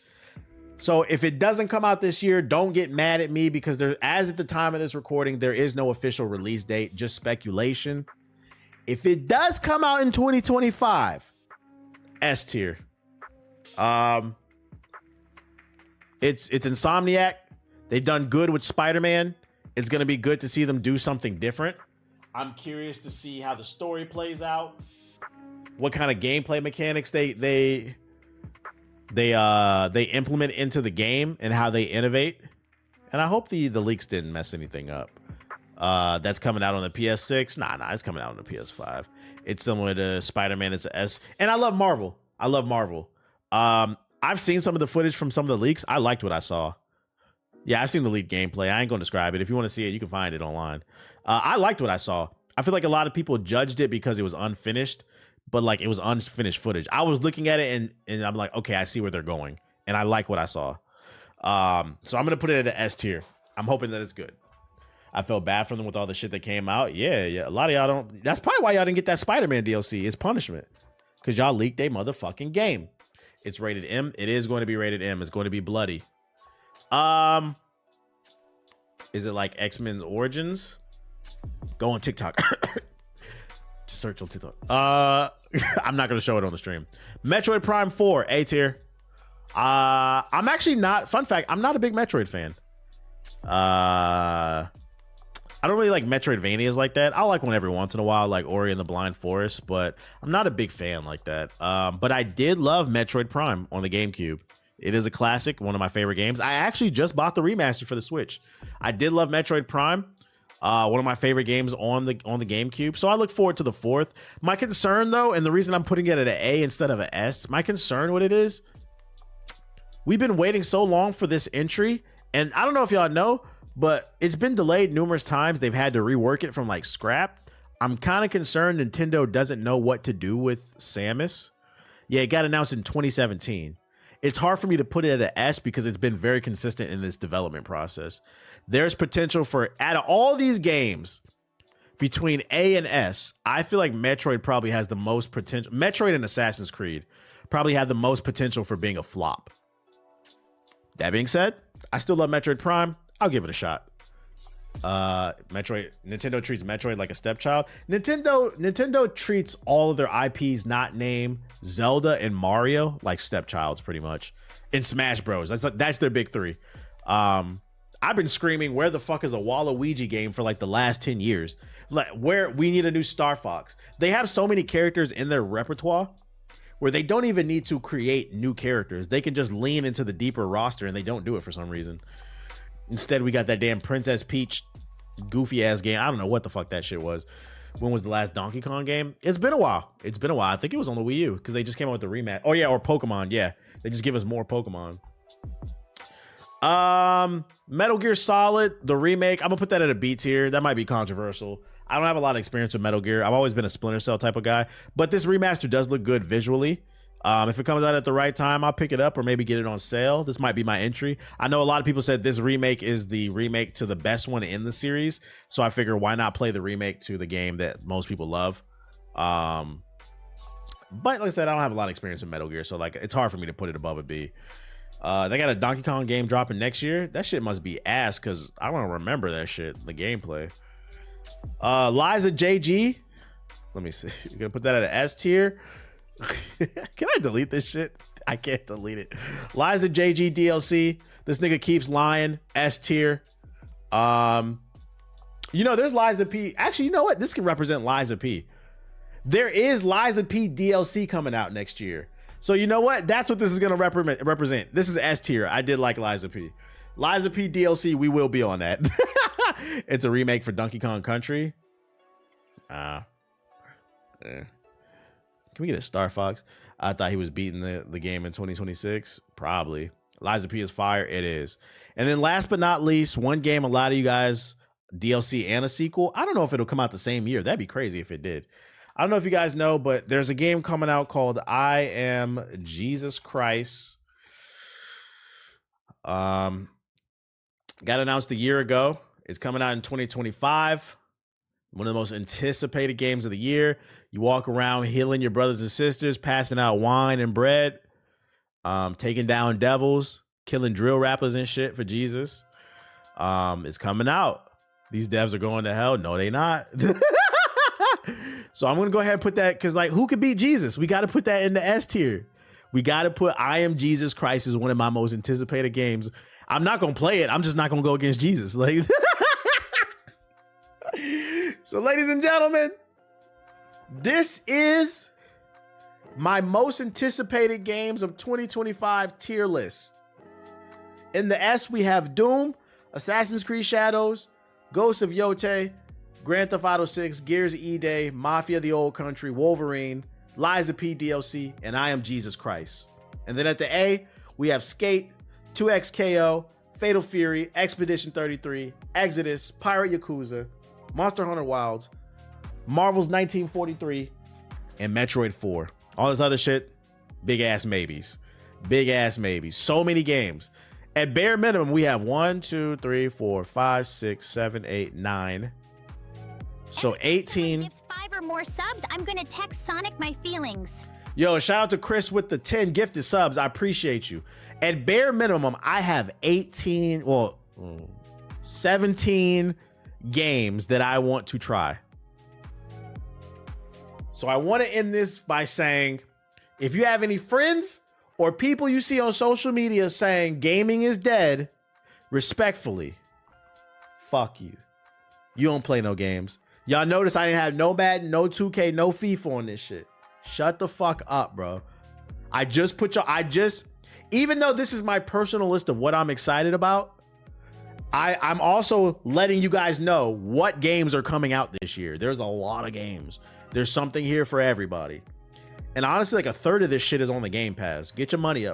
So if it doesn't come out this year, don't get mad at me, because there, as at the time of this recording, there is no official release date, just speculation. If it does come out in 2025, S tier. It's Insomniac. They've done good with Spider-Man. It's going to be good to see them do something different. I'm curious to see how the story plays out, what kind of gameplay mechanics they implement into the game, and how they innovate. And I hope the leaks didn't mess anything up. That's coming out on the PS6. Nah, it's coming out on the PS5. It's similar to Spider-Man. It's a S. And I love Marvel. I've seen some of the footage from some of the leaks. I liked what I saw. Yeah, I've seen the leaked gameplay. I ain't going to describe it. If you want to see it, you can find it online. I liked what I saw. I feel like a lot of people judged it because it was unfinished, but like it was unfinished footage. I was looking at it and I'm like, okay, I see where they're going, and I like what I saw. So I'm going to put it at an S tier. I'm hoping that it's good. I felt bad for them with all the shit that came out. Yeah. A lot of y'all don't. That's probably why y'all didn't get that Spider-Man DLC. It's punishment, because y'all leaked a motherfucking game. It's rated M. It is going to be rated M. It's going to be bloody. Is it like X-Men Origins? Go on TikTok. Just search on TikTok. I'm not going to show it on the stream. Metroid Prime 4, A tier. I'm actually not, fun fact, I'm not a big Metroid fan. I don't really like Metroidvanias like that. I like one every once in a while, like Ori and the Blind Forest, but I'm not a big fan like that. But I did love Metroid Prime on the GameCube. It is a classic, one of my favorite games. I actually just bought the remaster for the Switch. I did love Metroid Prime, one of my favorite games on the GameCube. So I look forward to the 4th. My concern, though, and the reason I'm putting it at an A instead of an S, my concern with it is we've been waiting so long for this entry, and I don't know if y'all know, but it's been delayed numerous times. They've had to rework it from like scrap. I'm kind of concerned Nintendo doesn't know what to do with Samus. Yeah, it got announced in 2017. It's hard for me to put it at an S because it's been very consistent in this development process. There's potential for, out of all these games between A and S, I feel like Metroid probably has the most potential. Metroid and Assassin's Creed probably have the most potential for being a flop. That being said, I still love Metroid Prime. I'll give it a shot. Nintendo treats Metroid like a stepchild. Nintendo treats all of their IPs not named Zelda and Mario like stepchilds, pretty much. In Smash Bros, that's their big three. I've been screaming, where the fuck is a Waluigi game for like the last 10 years? Like, where we need a new Star Fox. They have so many characters in their repertoire where they don't even need to create new characters. They can just lean into the deeper roster, and they don't do it for some reason. Instead, we got that damn Princess Peach goofy ass game. I don't know what the fuck that shit was. When was the last Donkey Kong game? It's been a while. I think it was on the Wii U because they just came out with the rematch. Oh yeah, or Pokemon. Yeah, they just give us more Pokemon. Metal Gear Solid, the remake. I'm gonna put that at a B tier. That might be controversial. I don't have a lot of experience with Metal Gear. I've always been a Splinter Cell type of guy, but this remaster does look good visually. If it comes out at the right time, I'll pick it up or maybe get it on sale. This might be my entry. I know a lot of people said this remake is the remake to the best one in the series. So I figure why not play the remake to the game that most people love. But like I said, I don't have a lot of experience with Metal Gear. So like it's hard for me to put it above a B. They got a Donkey Kong game dropping next year. That shit must be ass because I don't remember that shit, the gameplay. Liza JG. Let me see. You're going to put that at an S tier. Can I delete this shit? I can't delete it. Liza JG DLC. This nigga keeps lying. S tier. You know, there's Liza P. Actually, you know what? This can represent Liza P. There is Liza P DLC coming out next year. So you know what? That's what this is gonna represent. This is S tier. I did like Liza P. Liza P DLC. We will be on that. It's a remake for Donkey Kong Country. Can we get a Star Fox? I thought he was beating the game in 2026. Probably. Liza P is fire. It is. And then last but not least, one game a lot of you guys, DLC and a sequel. I don't know if it'll come out the same year. That'd be crazy if it did. I don't know if you guys know, but there's a game coming out called I Am Jesus Christ. Got announced a year ago. It's coming out in 2025. One of the most anticipated games of the year. You walk around healing your brothers and sisters, passing out wine and bread, taking down devils, killing drill rappers and shit for Jesus. It's coming out. These devs are going to hell. No, they not. So I'm going to go ahead and put that because, like, who could beat Jesus? We got to put that in the S tier. We got to put I Am Jesus Christ as one of my most anticipated games. I'm not going to play it. I'm just not going to go against Jesus. Like, so, ladies and gentlemen, this is my most anticipated games of 2025 tier list. In the S, we have Doom, Assassin's Creed Shadows, Ghosts of Yotei, Grand Theft Auto 6, Gears of E-Day, Mafia the Old Country, Wolverine, Liza P DLC, and I Am Jesus Christ. And then at the A, we have Skate, 2XKO, Fatal Fury, Expedition 33, Exodus, Pirate Yakuza, Monster Hunter Wilds, Marvel's 1943, and Metroid 4. All this other shit, big ass maybes. Big ass maybes. So many games. At bare minimum, we have 1, 2, 3, 4, 5, 6, 7, 8, 9. So 18. Gives 5 or more subs, I'm gonna text Sonic my feelings. Yo, shout out to Chris with the 10 gifted subs. I appreciate you. At bare minimum, I have 17 games that I want to try. So I want to end this by saying, if you have any friends or people you see on social media saying gaming is dead, respectfully, fuck you. You don't play no games. Y'all notice I didn't have no Madden, no 2K, no FIFA on this shit. Shut the fuck up, bro. Even though this is my personal list of what I'm excited about, I'm also letting you guys know what games are coming out this year. There's a lot of games. There's something here for everybody. And honestly, like a third of this shit is on the Game Pass. Get your money up.